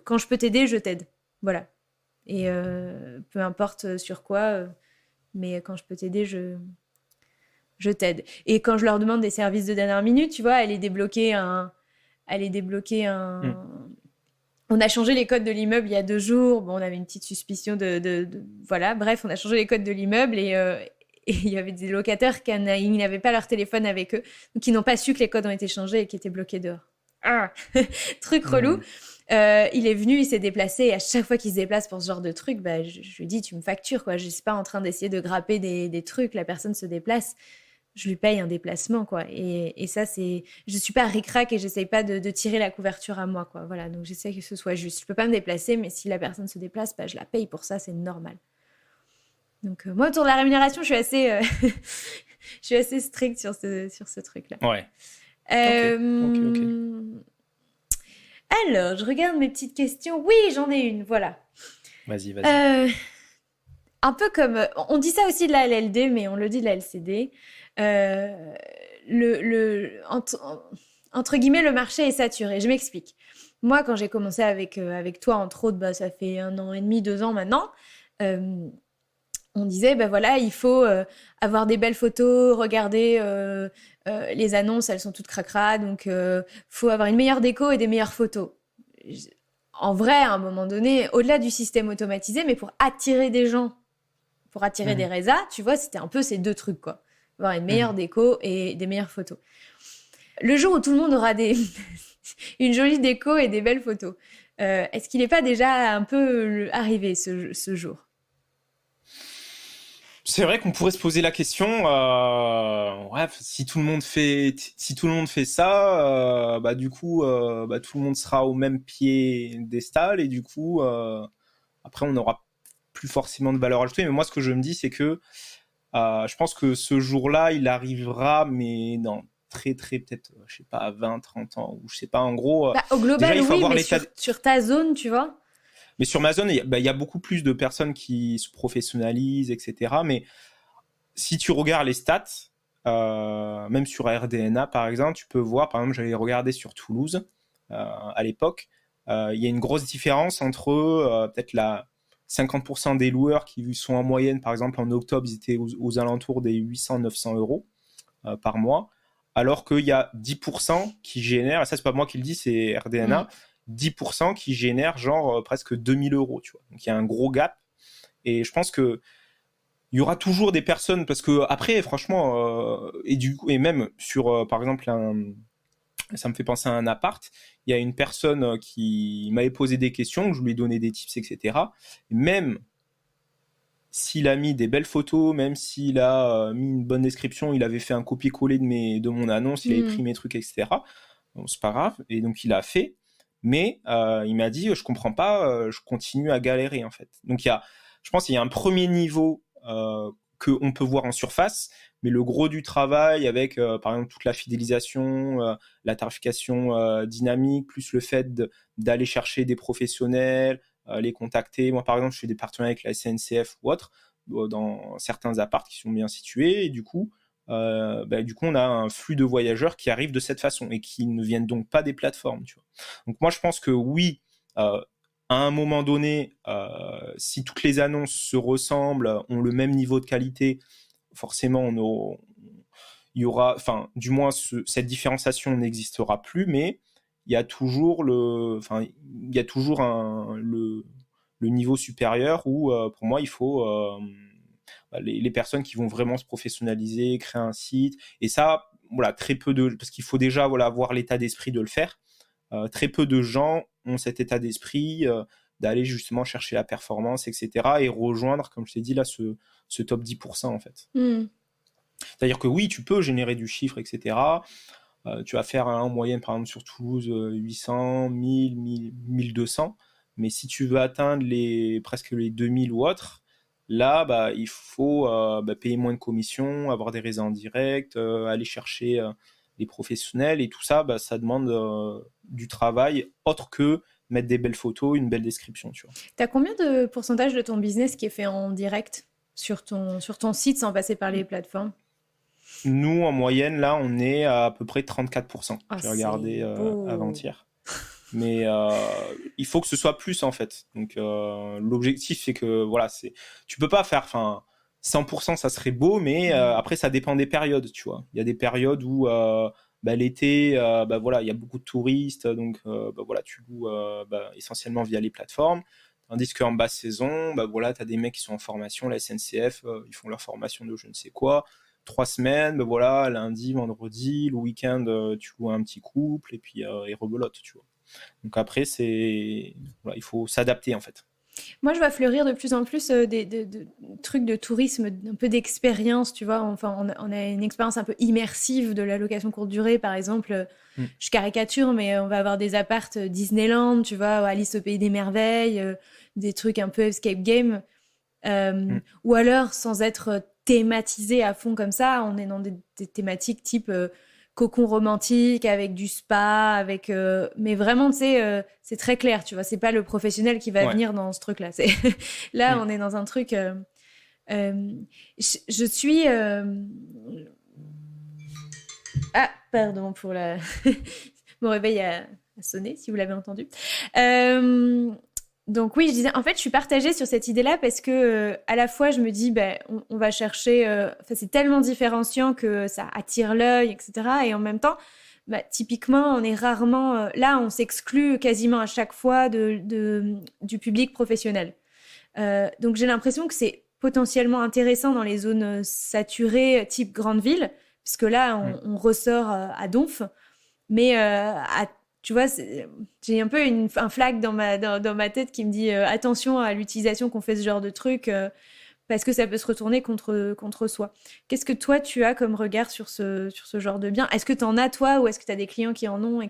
quand je peux t'aider je t'aide, voilà. Et peu importe sur quoi, mais quand je peux t'aider je t'aide. Et quand je leur demande des services de dernière minute, tu vois, aller débloquer un On a changé les codes de l'immeuble il y a 2 jours. Bon, on avait une petite suspicion voilà. Bref, on a changé les codes de l'immeuble et il y avait des locataires qui n'avaient pas leur téléphone avec eux, donc qui n'ont pas su que les codes ont été changés et qui étaient bloqués dehors. Truc relou. Il est venu, il s'est déplacé et à chaque fois qu'il se déplace pour ce genre de truc, je lui dis tu me factures quoi. Je suis pas en train d'essayer de grapper des trucs. La personne se déplace. Je lui paye un déplacement, quoi. Et ça, c'est... Je suis pas ric-rac et j'essaye pas de tirer la couverture à moi, quoi. Voilà, donc j'essaie que ce soit juste. Je peux pas me déplacer, mais si la personne se déplace, je la paye pour ça, c'est normal. Donc, moi, autour de la rémunération, je suis assez, je suis assez stricte sur ce truc-là. Ouais. Ok. Alors, je regarde mes petites questions. Oui, j'en ai une, voilà. Vas-y. Un peu comme... On dit ça aussi de la LLD, mais on le dit de la LCD. Entre guillemets, le marché est saturé. Je m'explique. Moi, quand j'ai commencé avec toi, entre autres, ça fait 1 an et demi, 2 ans maintenant, on disait, voilà, il faut avoir des belles photos, regarder les annonces, elles sont toutes cracra, donc faut avoir une meilleure déco et des meilleures photos. En vrai, à un moment donné, au-delà du système automatisé, mais pour attirer des gens, pour attirer des résas, tu vois, c'était un peu ces 2 trucs, quoi. Avoir une meilleure déco et des meilleures photos. Le jour où tout le monde aura une jolie déco et des belles photos, est-ce qu'il n'est pas déjà un peu arrivé ce jour ? C'est vrai qu'on pourrait se poser la question. Si tout le monde fait ça, du coup, tout le monde sera au même piédestal et du coup, après, on n'aura plus forcément de valeur ajoutée. Mais moi, ce que je me dis, c'est que je pense que ce jour-là, il arrivera, mais dans très, très, peut-être, je sais pas, 20, 30 ans, ou je sais pas, en gros. Au global, déjà, il faut avoir mais sur ta zone, tu vois. Mais sur ma zone, il y a beaucoup plus de personnes qui se professionnalisent, etc. Mais si tu regardes les stats, même sur RDNA par exemple, tu peux voir, par exemple, j'avais regardé sur Toulouse à l'époque, il y a une grosse différence entre peut-être 50% des loueurs qui sont en moyenne, par exemple en octobre, ils étaient aux alentours des 800-900 euros par mois, alors qu'il y a 10% qui génèrent, et ça c'est pas moi qui le dis, c'est RDNA, 10% qui génèrent genre presque 2000 euros, tu vois. Donc il y a un gros gap, et je pense que il y aura toujours des personnes, parce que après, franchement, et même sur, par exemple, ça me fait penser à un appart, il y a une personne qui m'avait posé des questions, je lui ai donné des tips, etc. Et même s'il a mis des belles photos, même s'il a mis une bonne description, il avait fait un copier-coller de mon annonce, il avait pris mes trucs, etc. Bon, c'est pas grave, et donc il a fait, mais il m'a dit, je comprends pas, je continue à galérer, en fait. Donc je pense qu'il y a un premier niveau qu'on peut voir en surface, mais le gros du travail avec, par exemple, toute la fidélisation, la tarification dynamique, plus le fait d'aller chercher des professionnels, les contacter. Moi, par exemple, je fais des partenariats avec la SNCF ou autre, dans certains apparts qui sont bien situés, et du coup, on a un flux de voyageurs qui arrivent de cette façon et qui ne viennent donc pas des plateformes. Tu vois. Donc moi, je pense que oui, à un moment donné, si toutes les annonces se ressemblent, ont le même niveau de qualité, forcément, il y aura, enfin, du moins, cette différenciation n'existera plus, mais il y a toujours le niveau supérieur où, pour moi, il faut les personnes qui vont vraiment se professionnaliser, créer un site, et ça, voilà, très peu parce qu'il faut déjà avoir l'état d'esprit de le faire. Très peu de gens ont cet état d'esprit d'aller justement chercher la performance, etc., et rejoindre, comme je t'ai dit là, ce top 10% en fait. C'est-à-dire que oui, tu peux générer du chiffre, etc. Tu vas faire en moyenne, par exemple, sur Toulouse, 800, 1000, 1200. Mais si tu veux atteindre presque les 2000 ou autres, là, il faut payer moins de commissions, avoir des réseaux en direct, aller chercher les professionnels. Et tout ça, ça demande du travail autre que mettre des belles photos, une belle description. Tu vois. T'as combien de pourcentage de ton business qui est fait en direct sur ton site sans passer par les plateformes? Nous, en moyenne, là, on est à peu près 34%. J'ai regardé avant-hier. Mais il faut que ce soit plus, en fait. Donc, l'objectif, c'est que, voilà, tu peux pas faire, 100%, ça serait beau, mais après, ça dépend des périodes, tu vois. Il y a des périodes où, l'été, voilà, il y a beaucoup de touristes, donc, voilà, tu loues essentiellement via les plateformes. Tandis qu'en basse saison, voilà, tu as des mecs qui sont en formation, la SNCF, ils font leur formation de je ne sais quoi. 3 semaines, voilà, lundi, vendredi, le week-end, tu loues un petit couple, et puis ils rebelotent, tu vois. Donc après, voilà, il faut s'adapter, en fait. Moi, je vois fleurir de plus en plus des trucs de tourisme, un peu d'expérience, tu vois. Enfin, on a une expérience un peu immersive de la location courte durée, par exemple. Je caricature, mais on va avoir des apparts Disneyland, tu vois, Alice au Pays des Merveilles, des trucs un peu escape game. Ou alors, sans être thématisé à fond comme ça, on est dans des thématiques type cocon romantique avec du spa, mais vraiment, tu sais, c'est très clair, tu vois, c'est pas le professionnel qui va venir dans ce truc-là. Là, on est dans un truc. Je suis. Ah, pardon pour la. Mon réveil a sonné, si vous l'avez entendu. Donc oui, je disais, en fait, je suis partagée sur cette idée-là parce que à la fois, je me dis, on va chercher, c'est tellement différenciant que ça attire l'œil, etc. Et en même temps, typiquement, on est rarement, là, on s'exclut quasiment à chaque fois du public professionnel. Donc j'ai l'impression que c'est potentiellement intéressant dans les zones saturées, type grande ville, parce que là, on ressort à donf, mais tu vois, j'ai un peu un flag dans ma tête qui me dit attention à l'utilisation qu'on fait ce genre de truc parce que ça peut se retourner contre soi. Qu'est-ce que toi, tu as comme regard sur ce genre de bien? Est-ce que tu en as, toi, ou est-ce que tu as des clients qui en ont et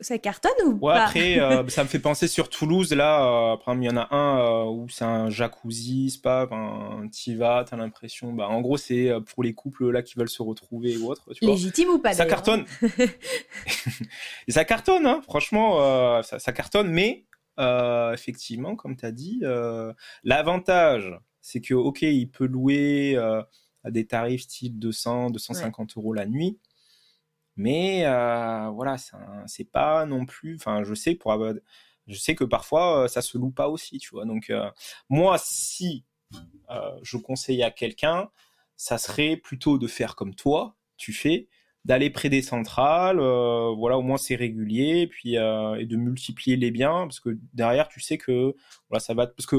ça cartonne ou pas? Après, ça me fait penser sur Toulouse, là, par exemple, il y en a un où c'est un jacuzzi, spa, t'y vas, t'as l'impression, en gros, c'est pour les couples là qui veulent se retrouver ou autre. Tu vois. Légitime ou pas, ça cartonne. Et ça cartonne, hein, franchement, ça cartonne, mais effectivement, comme tu as dit, l'avantage, c'est que, ok, il peut louer à des tarifs style 200, Ouais. 250 euros la nuit. Mais voilà, c'est pas non plus. Enfin, je sais que parfois ça se loue pas aussi, tu vois. Donc moi, si je conseille à quelqu'un, ça serait plutôt de faire comme toi, tu fais, d'aller près des centrales, voilà, au moins c'est régulier, et de multiplier les biens, parce que derrière, tu sais que voilà, ça va, parce que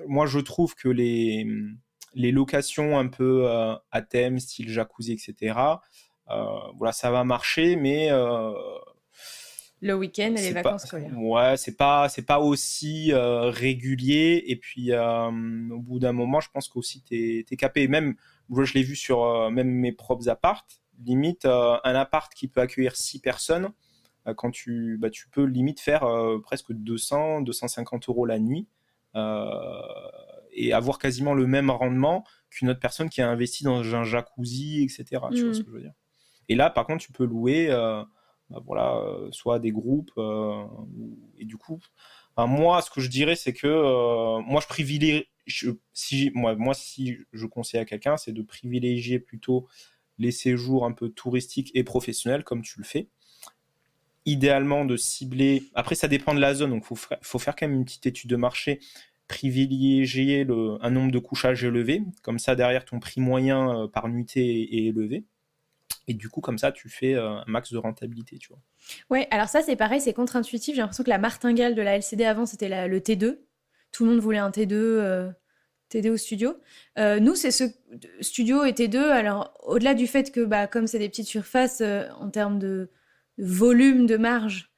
moi je trouve que les locations un peu à thème, style jacuzzi, etc. Voilà, ça va marcher, mais Le week-end et les c'est pas, vacances scolaires. ouais, c'est pas aussi régulier. Et puis au bout d'un moment, je pense qu'aussi t'es capé. Même moi, je l'ai vu sur même mes propres apparts. Limite un appart qui peut accueillir 6 personnes, quand tu peux limite faire presque 200, 250 euros la nuit, euh, et avoir quasiment le même rendement qu'une autre personne qui a investi dans un jacuzzi, etc. Tu vois ce que je veux dire? Et là, par contre, tu peux louer, voilà, soit des groupes, et du coup, enfin, moi, ce que je dirais, c'est que moi, je privilégie, si je conseille à quelqu'un, c'est de privilégier plutôt les séjours un peu touristiques et professionnels, comme tu le fais. Idéalement, de cibler. Après, ça dépend de la zone, donc faut faire quand même une petite étude de marché. Privilégier un nombre de couchages élevé, comme ça, derrière, ton prix moyen par nuitée est élevé. Et du coup, comme ça, tu fais un max de rentabilité, tu vois. Ouais, alors ça c'est pareil, c'est contre-intuitif. J'ai l'impression que la martingale de la LCD avant c'était le T2. Tout le monde voulait un T2, T2 au studio. Nous c'est ce studio et T2. Alors au-delà du fait que bah, comme c'est des petites surfaces en termes de volume de marge,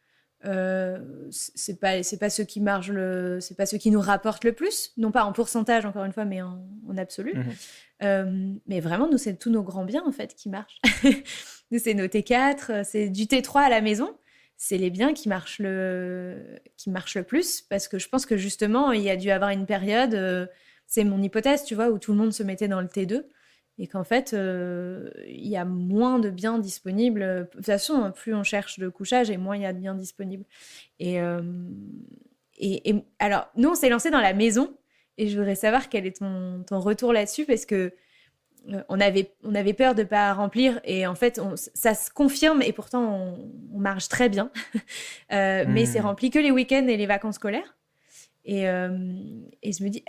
c'est pas ceux qui margent c'est pas ceux qui nous rapportent le plus, non pas en pourcentage encore une fois, mais en absolu. Mhm. Mais vraiment, nous, c'est tous nos grands biens, en fait, qui marchent. Nous, c'est nos T4, c'est du T3 à la maison. C'est les biens qui marchent le plus. Parce que je pense que, justement, il y a dû avoir une période, c'est mon hypothèse, tu vois, où tout le monde se mettait dans le T2. Et qu'en fait, il y a moins de biens disponibles. De toute façon, plus on cherche de couchage et moins il y a de biens disponibles. Et, alors, nous, on s'est lancé dans la maison. Et je voudrais savoir quel est ton retour là-dessus, parce que on avait peur de ne pas remplir, et en fait, ça se confirme, et pourtant, on marche très bien. Mais c'est Mhm. rempli que les week-ends et les vacances scolaires. Et je me dis,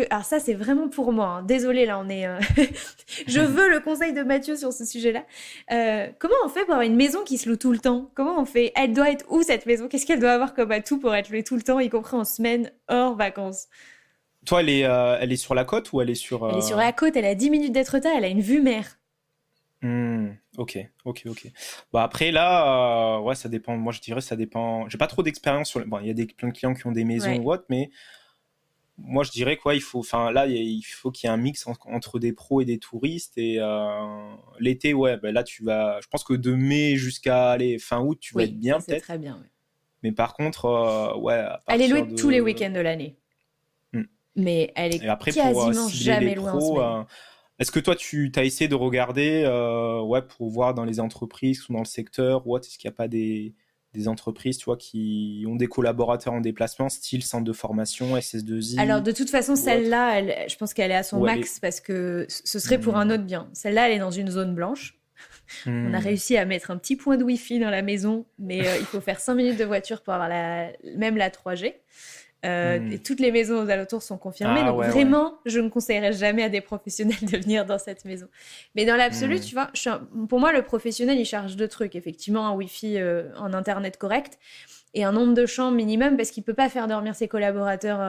alors ça, c'est vraiment pour moi. Hein. Désolée, là, je veux le conseil de Mathieu sur ce sujet-là. Comment on fait pour avoir une maison qui se loue tout le temps? Comment on fait? Elle doit être où, cette maison? Qu'est-ce qu'elle doit avoir comme atout pour être louée tout le temps, y compris en semaine hors vacances? Toi, elle est sur la côte ou elle est sur... Elle est sur la côte, elle a 10 minutes d'Étretat, elle a une vue mer. Ok, ok, ok. Bah après, là, ouais, ça dépend. Moi, je dirais ça dépend. J'ai pas trop d'expérience sur... Bon, il y a plein de clients qui ont des maisons Ouais. ou autre, mais moi, je dirais quoi, il faut... Enfin, là, il faut qu'il y ait un mix entre des pros et des touristes. Et l'été, ouais, bah, là, tu vas... Je pense que de mai jusqu'à fin août, tu vas être Oui, ça bien, c'est peut-être. très bien. Ouais. Mais par contre, ouais, à Elle est partir louée tous les de... week-ends de l'année, Hmm. mais elle Et est après, pour quasiment cibler les jamais louée en pros, semaine. est-ce que toi, tu as essayé de regarder, ouais, pour voir dans les entreprises ou dans le secteur, ou autre, est-ce qu'il n'y a pas des entreprises, tu vois, qui ont des collaborateurs en déplacement, style centre de formation, Alors SS2I de toute façon, ou autre, celle-là, je pense qu'elle est à son ou elle est... max, parce que ce serait pour un Hmm. autre bien. Celle-là, elle est dans une zone blanche. On a Hmm. réussi à mettre un petit point de Wi-Fi dans la maison, mais il faut faire 5 minutes de voiture pour avoir même la 3G. Et Hmm. toutes les maisons aux alentours sont confirmées. Ah Donc ouais, ouais. vraiment, je ne conseillerais jamais à des professionnels de venir dans cette maison. Mais dans l'absolu, Hmm. tu vois, pour moi, le professionnel, il charge deux trucs. Effectivement, un Wi-Fi en Internet correct et un nombre de chambres minimum, parce qu'il ne peut pas faire dormir ses collaborateurs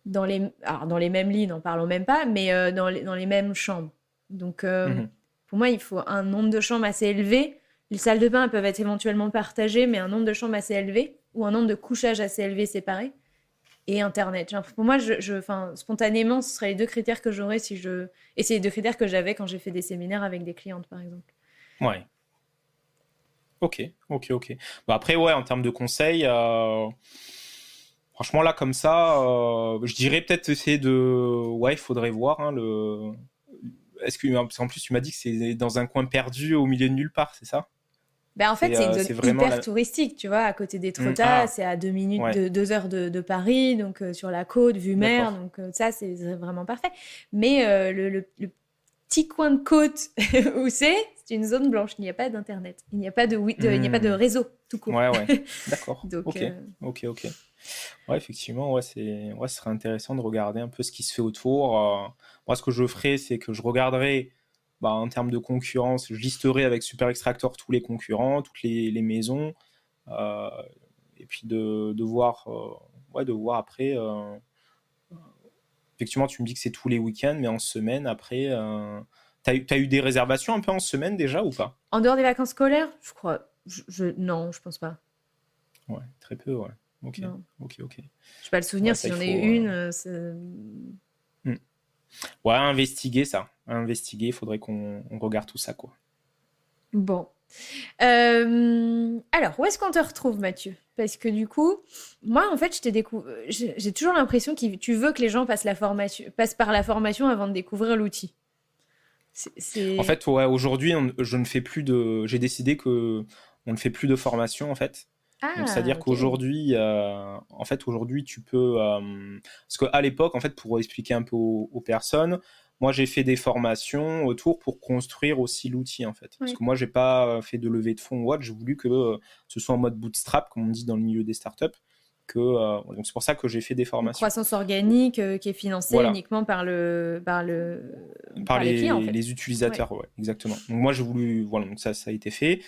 dans les mêmes lits, n'en parlons même pas, mais dans les mêmes chambres. Donc Mhm. pour moi, il faut un nombre de chambres assez élevé. Les salles de bain peuvent être éventuellement partagées, mais un nombre de chambres assez élevé, ou un nombre de couchages assez élevé séparés, et Internet. Pour moi, spontanément, ce seraient les deux critères que j'aurais si je... Et c'est les deux critères que j'avais quand j'ai fait des séminaires avec des clientes, par exemple. Ouais. Ok, ok, ok. Bah après, ouais, en termes de conseils, franchement, là, comme ça, je dirais peut-être essayer de... Ouais, il faudrait voir, hein, Est-ce que... Parce qu'en plus, tu m'as dit que c'est dans un coin perdu au milieu de nulle part, c'est ça? Ben, en fait, c'est une C'est zone vraiment hyper touristique, tu vois, à côté d'Étretat, Ah, c'est à 2 minutes, ouais, 2 heures de Paris, donc sur la côte, vue mer, d'accord. donc ça, c'est vraiment parfait. Mais le petit coin de côte où c'est une zone blanche, il n'y a pas d'internet, il n'y a pas il n'y a pas de Hmm. réseau tout court. Ouais, ouais, d'accord. Donc, Ok, ok, ok. Ouais, effectivement, ouais, ce serait intéressant de regarder un peu ce qui se fait autour. Moi, ce que je ferais, c'est que je regarderai, bah, en termes de concurrence, je listerai avec Super Extractor tous les concurrents, toutes les maisons, euh, et puis de voir, ouais, de voir après. Effectivement, tu me dis que c'est tous les week-ends, mais en semaine, après, t'as eu des réservations un peu en semaine déjà ou pas? en dehors des vacances scolaires, je crois, non, je pense pas. Ouais, très peu, ouais. Ok, Non. ok, ok. Je pas le souvenir Ouais, ça, si il j'en ai faut. eu une. Hmm. Ouais, à investiguer ça. À investiguer, il faudrait qu'on regarde tout ça, quoi. Bon. Alors, où est-ce qu'on te retrouve, Mathieu? Parce que du coup, moi, en fait, j'ai toujours l'impression que tu veux que les gens passent par la formation avant de découvrir l'outil. En C'est... fait, ouais, aujourd'hui, je ne fais plus de. J'ai décidé que on ne fait plus de formation, en fait. Donc, Ah, c'est-à-dire ok. qu'aujourd'hui, aujourd'hui, tu peux. Parce qu'à l'époque, en fait, pour expliquer un peu aux personnes, moi, j'ai fait des formations autour pour construire aussi l'outil, en fait. Parce Ouais. que moi, j'ai pas fait de levée de fonds ou autre. J'ai voulu que ce soit en mode bootstrap, comme on dit dans le milieu des startups. Donc, c'est pour ça que j'ai fait des Une formations. croissance organique qui est financée Voilà. uniquement Par par les clients, en fait. les Ouais. utilisateurs, ouais, exactement. Donc moi, j'ai voulu, voilà, donc ça a été fait.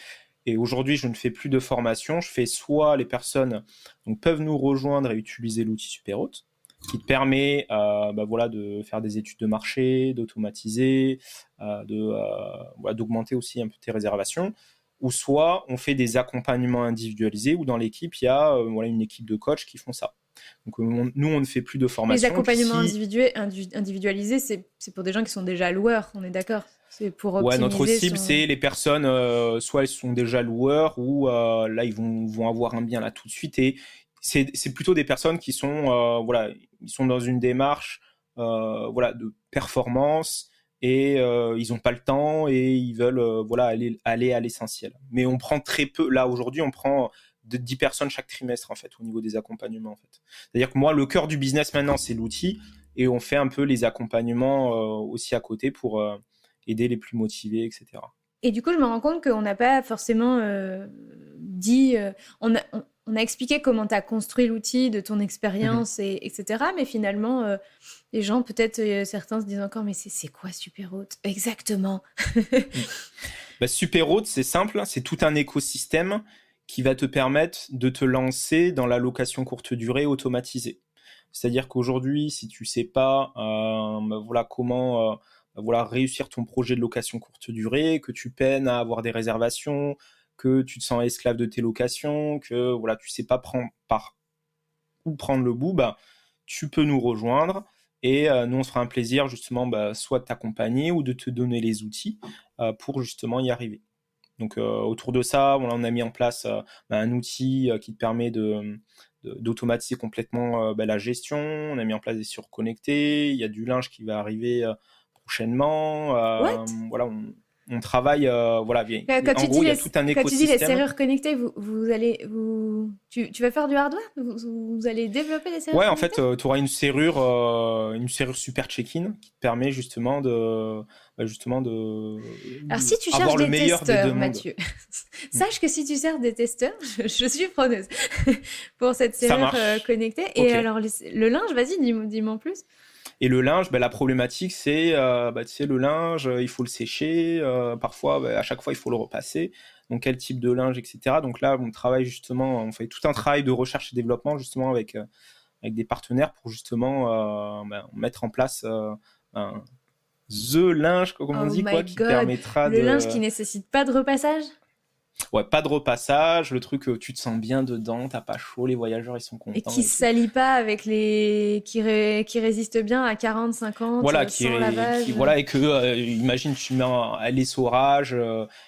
Et aujourd'hui, je ne fais plus de formation. Je fais soit les personnes donc, peuvent nous rejoindre et utiliser l'outil Superhôte, qui te permet bah, voilà, de faire des études de marché, d'automatiser, voilà, d'augmenter aussi un peu tes réservations. Ou soit on fait des accompagnements individualisés où dans l'équipe, il y a voilà, une équipe de coachs qui font ça. Donc nous, on ne fait plus de Les formation. Et puis accompagnements si individualisés, c'est pour des gens qui sont déjà loueurs, on est d'accord. C'est pour Ouais, notre optimiser cible, son... c'est les personnes, soit elles sont déjà loueurs, ou là, vont avoir un bien là tout de suite. Et c'est plutôt des personnes qui sont, voilà, ils sont dans une démarche voilà, de performance, et ils n'ont pas le temps et ils veulent voilà, aller à l'essentiel. Mais on prend très peu, là aujourd'hui, on prend de 10 personnes chaque trimestre en fait, au niveau des accompagnements. En fait. C'est-à-dire que moi, le cœur du business maintenant, c'est l'outil, et on fait un peu les accompagnements aussi à côté pour aider les plus motivés, etc. Et du coup, je me rends compte qu'on n'a pas forcément dit... on a expliqué comment tu as construit l'outil, de ton Mhm. expérience, etc. Mais finalement, les gens, peut-être certains se disent encore, mais c'est quoi Superhôte? Exactement. Mm. Bah, Superhôte, c'est simple, c'est tout un écosystème qui va te permettre de te lancer dans la location courte durée automatisée. C'est-à-dire qu'aujourd'hui, si tu sais pas bah, voilà, comment bah, voilà, réussir ton projet de location courte durée, que tu peines à avoir des réservations, que tu te sens esclave de tes locations, que voilà, tu sais pas par où prendre le bout, bah, tu peux nous rejoindre, et nous on se fera un plaisir justement bah, soit de t'accompagner ou de te donner les outils pour justement y arriver. Donc autour de ça, on a mis en place bah, un outil qui te permet d'automatiser complètement bah, la gestion. On a mis en place des surconnectés. Il y a du linge qui va arriver prochainement. What? Voilà, on travaille. Voilà, en gros, il y a tout un Quand tu dis les écosystème. serrures connectées, tu vas faire du hardware? Vous allez développer des serrures Ouais, en connectées? fait, tu auras une serrure super check-in qui te permet justement justement Alors, si tu cherches avoir le des meilleur des deux testeurs, mondes. Mathieu, Mm. sache que si tu cherches des testeurs, je suis preneuse pour cette Ça serrure marche. connectée. Et Ok. alors, le linge, vas-y, dis-moi en plus. Et le linge, bah, la problématique, c'est, bah, tu sais, le linge, il faut le sécher. Parfois, bah, à chaque fois, il faut le repasser. Donc, quel type de linge, etc. Donc là, on travaille justement, on fait tout un travail de recherche et développement justement avec des partenaires pour justement bah, mettre en place un the linge, comme on Oh dit, my quoi, qui god, permettra le linge de, qui nécessite pas de repassage? ouais, pas de repassage, le truc, tu te sens bien dedans, t'as pas chaud, les voyageurs, ils sont Et contents qui et se tout. salit pas avec qui résiste bien à 40, 50, Voilà, sans lavage. voilà, et que, imagine, tu mets à l'essorage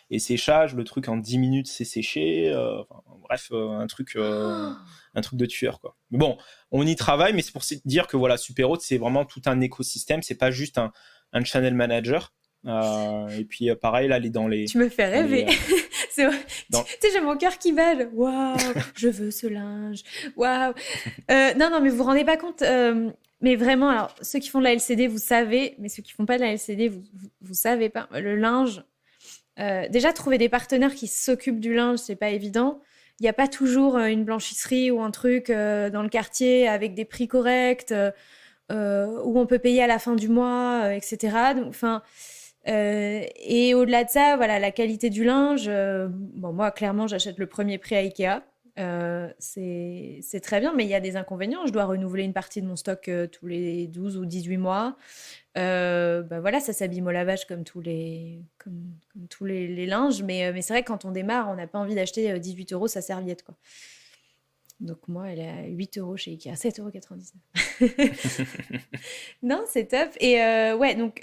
et séchage, le truc en 10 minutes c'est séché, enfin, bref, un truc de tueur, quoi. Mais bon, on y travaille, mais c'est pour dire que voilà, Superhot, c'est vraiment tout un écosystème, c'est pas juste un channel manager. Et puis pareil, là, dans les... Tu me fais rêver. C'est vrai. Dans... Tu sais, j'ai mon cœur qui bat. Waouh, je veux ce linge. Waouh. Non, mais vous vous rendez pas compte. Mais vraiment, alors, ceux qui font de la LCD, vous savez. Mais ceux qui font pas de la LCD, vous savez pas. Le linge... déjà, trouver des partenaires qui s'occupent du linge, c'est pas évident. Il n'y a pas toujours une blanchisserie ou un truc dans le quartier avec des prix corrects, où on peut payer à la fin du mois, etc. Donc, et au-delà de ça, voilà, la qualité du linge. Bon, moi, clairement, j'achète le premier prix à Ikea. C'est très bien, mais il y a des inconvénients. Je dois renouveler une partie de mon stock tous les 12 ou 18 mois. Voilà, ça s'abîme au lavage comme tous les linges, mais c'est vrai que quand on démarre, on n'a pas envie d'acheter 18 € sa serviette, quoi. Donc moi, elle est à 8 € chez Ikea, 7,99 €. Non, c'est top. Et ouais, donc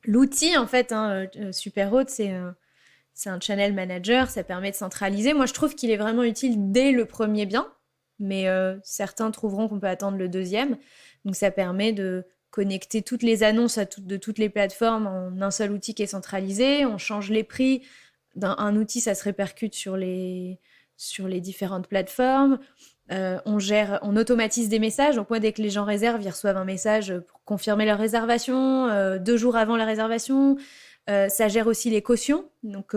l'outil, en fait, Superhot, c'est un channel manager, ça permet de centraliser. Moi, je trouve qu'il est vraiment utile dès le premier bien, mais certains trouveront qu'on peut attendre le deuxième. Donc ça permet de connecter toutes les annonces de toutes les plateformes en un seul outil qui est centralisé. On change les prix. Un outil, ça se répercute sur les différentes plateformes. On automatise des messages. Donc moi, dès que les gens réservent, ils reçoivent un message pour confirmer leur réservation 2 jours avant la réservation. Ça gère aussi les cautions. Donc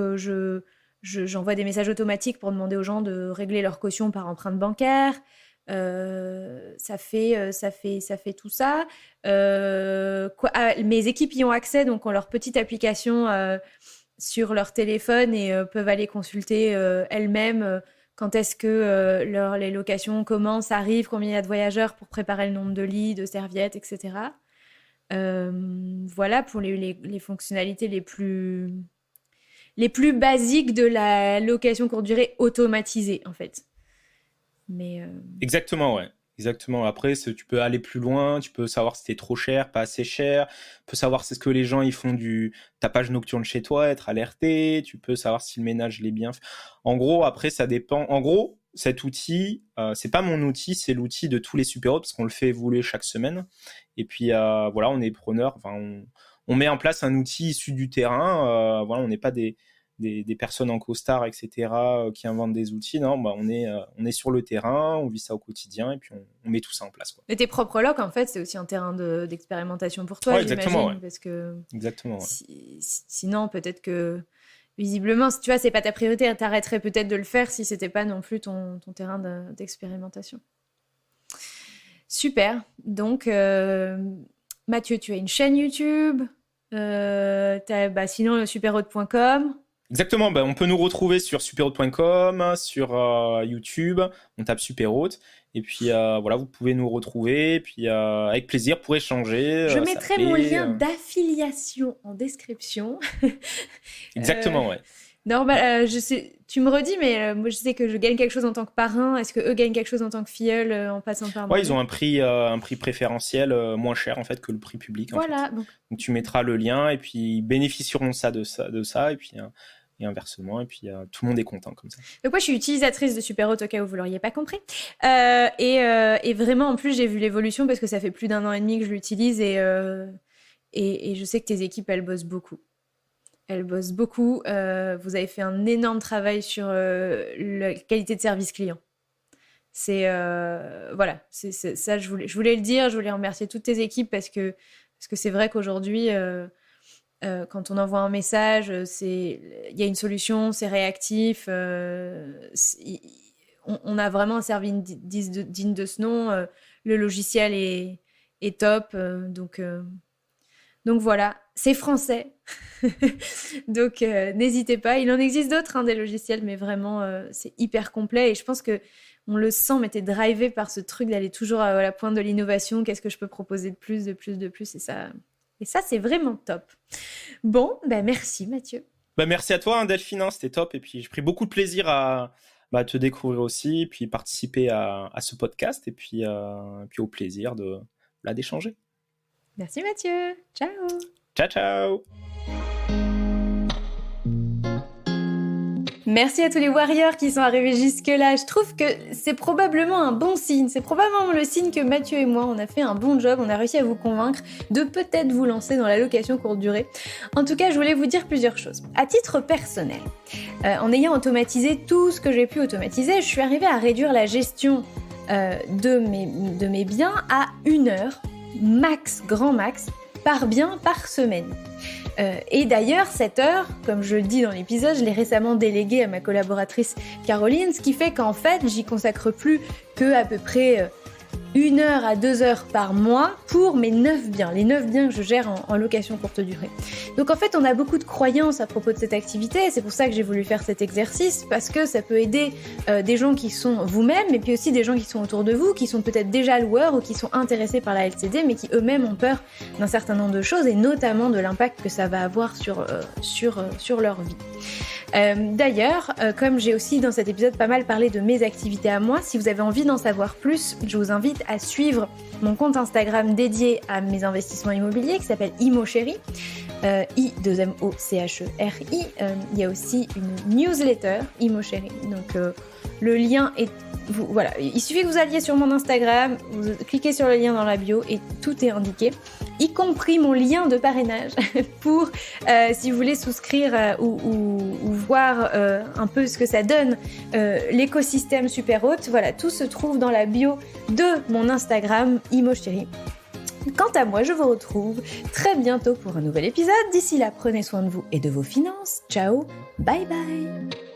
j'envoie des messages automatiques pour demander aux gens de régler leur caution par empreinte bancaire. Ça fait tout ça. Mes équipes y ont accès, donc ont leur petite application sur leur téléphone et peuvent aller consulter elles-mêmes quand est-ce que les locations commencent, arrivent, combien il y a de voyageurs pour préparer le nombre de lits, de serviettes, etc. Voilà pour les fonctionnalités les plus basiques de la location courte durée automatisée, en fait. Mais Exactement, ouais. Exactement. Après, tu peux aller plus loin, tu peux savoir si c'est trop cher, pas assez cher, tu peux savoir si ce que les gens ils font du tapage nocturne chez toi, être alerté, tu peux savoir si le ménage il est bien fait. En gros, après, ça dépend. En gros, cet outil, c'est pas mon outil, c'est l'outil de tous les Superhot parce qu'on le fait évoluer chaque semaine. Et puis, voilà, on est preneur. Enfin, on met en place un outil issu du terrain. Voilà, on n'est pas des personnes en costard, etc., qui inventent des outils. Non, on est sur le terrain, on vit ça au quotidien et puis on met tout ça en place, quoi. Et tes propres locs, en fait, c'est aussi un terrain d'expérimentation pour toi, ouais, j'imagine. Exactement, ouais. Parce que exactement, ouais. sinon, peut-être que, visiblement, si tu vois, c'est pas ta priorité, t'arrêterais peut-être de le faire si c'était pas non plus ton terrain d'expérimentation. Super. Donc, Mathieu, tu as une chaîne YouTube. Sinon, superhot.com. Exactement, on peut nous retrouver sur superhot.com, sur YouTube, on tape Superhot, et puis voilà, vous pouvez nous retrouver, et puis avec plaisir pour échanger. Je mettrai mon lien d'affiliation en description. Exactement, ouais. Normal, je sais, tu me redis, mais moi je sais que je gagne quelque chose en tant que parrain. Est-ce que eux gagnent quelque chose en tant que filleul en passant par moi? Ouais, ils ont un prix préférentiel moins cher en fait que le prix public. Voilà. En fait. Donc tu mettras le lien et puis ils bénéficieront de ça et puis et inversement et puis tout le monde est content comme ça. Donc moi je suis utilisatrice de Superhot au cas où vous l'auriez pas compris et vraiment en plus j'ai vu l'évolution parce que ça fait plus d'1 an et demi que je l'utilise et je sais que tes équipes elles bossent beaucoup. Vous avez fait un énorme travail sur la qualité de service client. C'est ça, je voulais le dire, je voulais remercier toutes tes équipes parce que c'est vrai qu'aujourd'hui, quand on envoie un message, il y a une solution, c'est réactif, on a vraiment un service digne de ce nom, le logiciel est top, donc voilà, c'est français. Donc n'hésitez pas, il en existe d'autres des logiciels, mais vraiment c'est hyper complet et je pense que on le sent, mais t'es drivé par ce truc d'aller toujours à la pointe de l'innovation. Qu'est-ce que je peux proposer de plus et ça c'est vraiment top. Bon, merci Mathieu. Merci à toi Delphine, c'était top et puis j'ai pris beaucoup de plaisir à te découvrir aussi, puis participer à ce podcast et puis au plaisir d'échanger. Merci Mathieu, ciao. Ciao ciao. Merci à tous les warriors qui sont arrivés jusque-là. Je trouve que c'est probablement un bon signe. C'est probablement le signe que Mathieu et moi, on a fait un bon job. On a réussi à vous convaincre de peut-être vous lancer dans la location courte durée. En tout cas, je voulais vous dire plusieurs choses. À titre personnel, en ayant automatisé tout ce que j'ai pu automatiser, je suis arrivée à réduire la gestion de mes biens à 1 heure, max, grand max, par bien par semaine. Et d'ailleurs, cette heure, comme je le dis dans l'épisode, je l'ai récemment déléguée à ma collaboratrice Caroline, ce qui fait qu'en fait, j'y consacre plus que à peu près 1 heure à 2 heures par mois pour mes 9 biens, les 9 biens que je gère en location courte durée. Donc en fait, on a beaucoup de croyances à propos de cette activité, et c'est pour ça que j'ai voulu faire cet exercice, parce que ça peut aider des gens qui sont vous-même, et puis aussi des gens qui sont autour de vous, qui sont peut-être déjà loueurs ou qui sont intéressés par la LCD, mais qui eux-mêmes ont peur d'un certain nombre de choses, et notamment de l'impact que ça va avoir sur leur vie. D'ailleurs, comme j'ai aussi dans cet épisode pas mal parlé de mes activités à moi, si vous avez envie d'en savoir plus, je vous invite à suivre mon compte Instagram dédié à mes investissements immobiliers qui s'appelle ImoChéri, I2MOCHERI. Il y a aussi une newsletter ImoChéri, donc le lien est... Voilà, il suffit que vous alliez sur mon Instagram, vous cliquez sur le lien dans la bio et tout est indiqué, y compris mon lien de parrainage pour si vous voulez souscrire ou voir un peu ce que ça donne, l'écosystème Super Hôte. Voilà, tout se trouve dans la bio de mon Instagram ImoChéri. Quant à moi, je vous retrouve très bientôt pour un nouvel épisode. D'ici là, prenez soin de vous et de vos finances. Ciao, bye bye.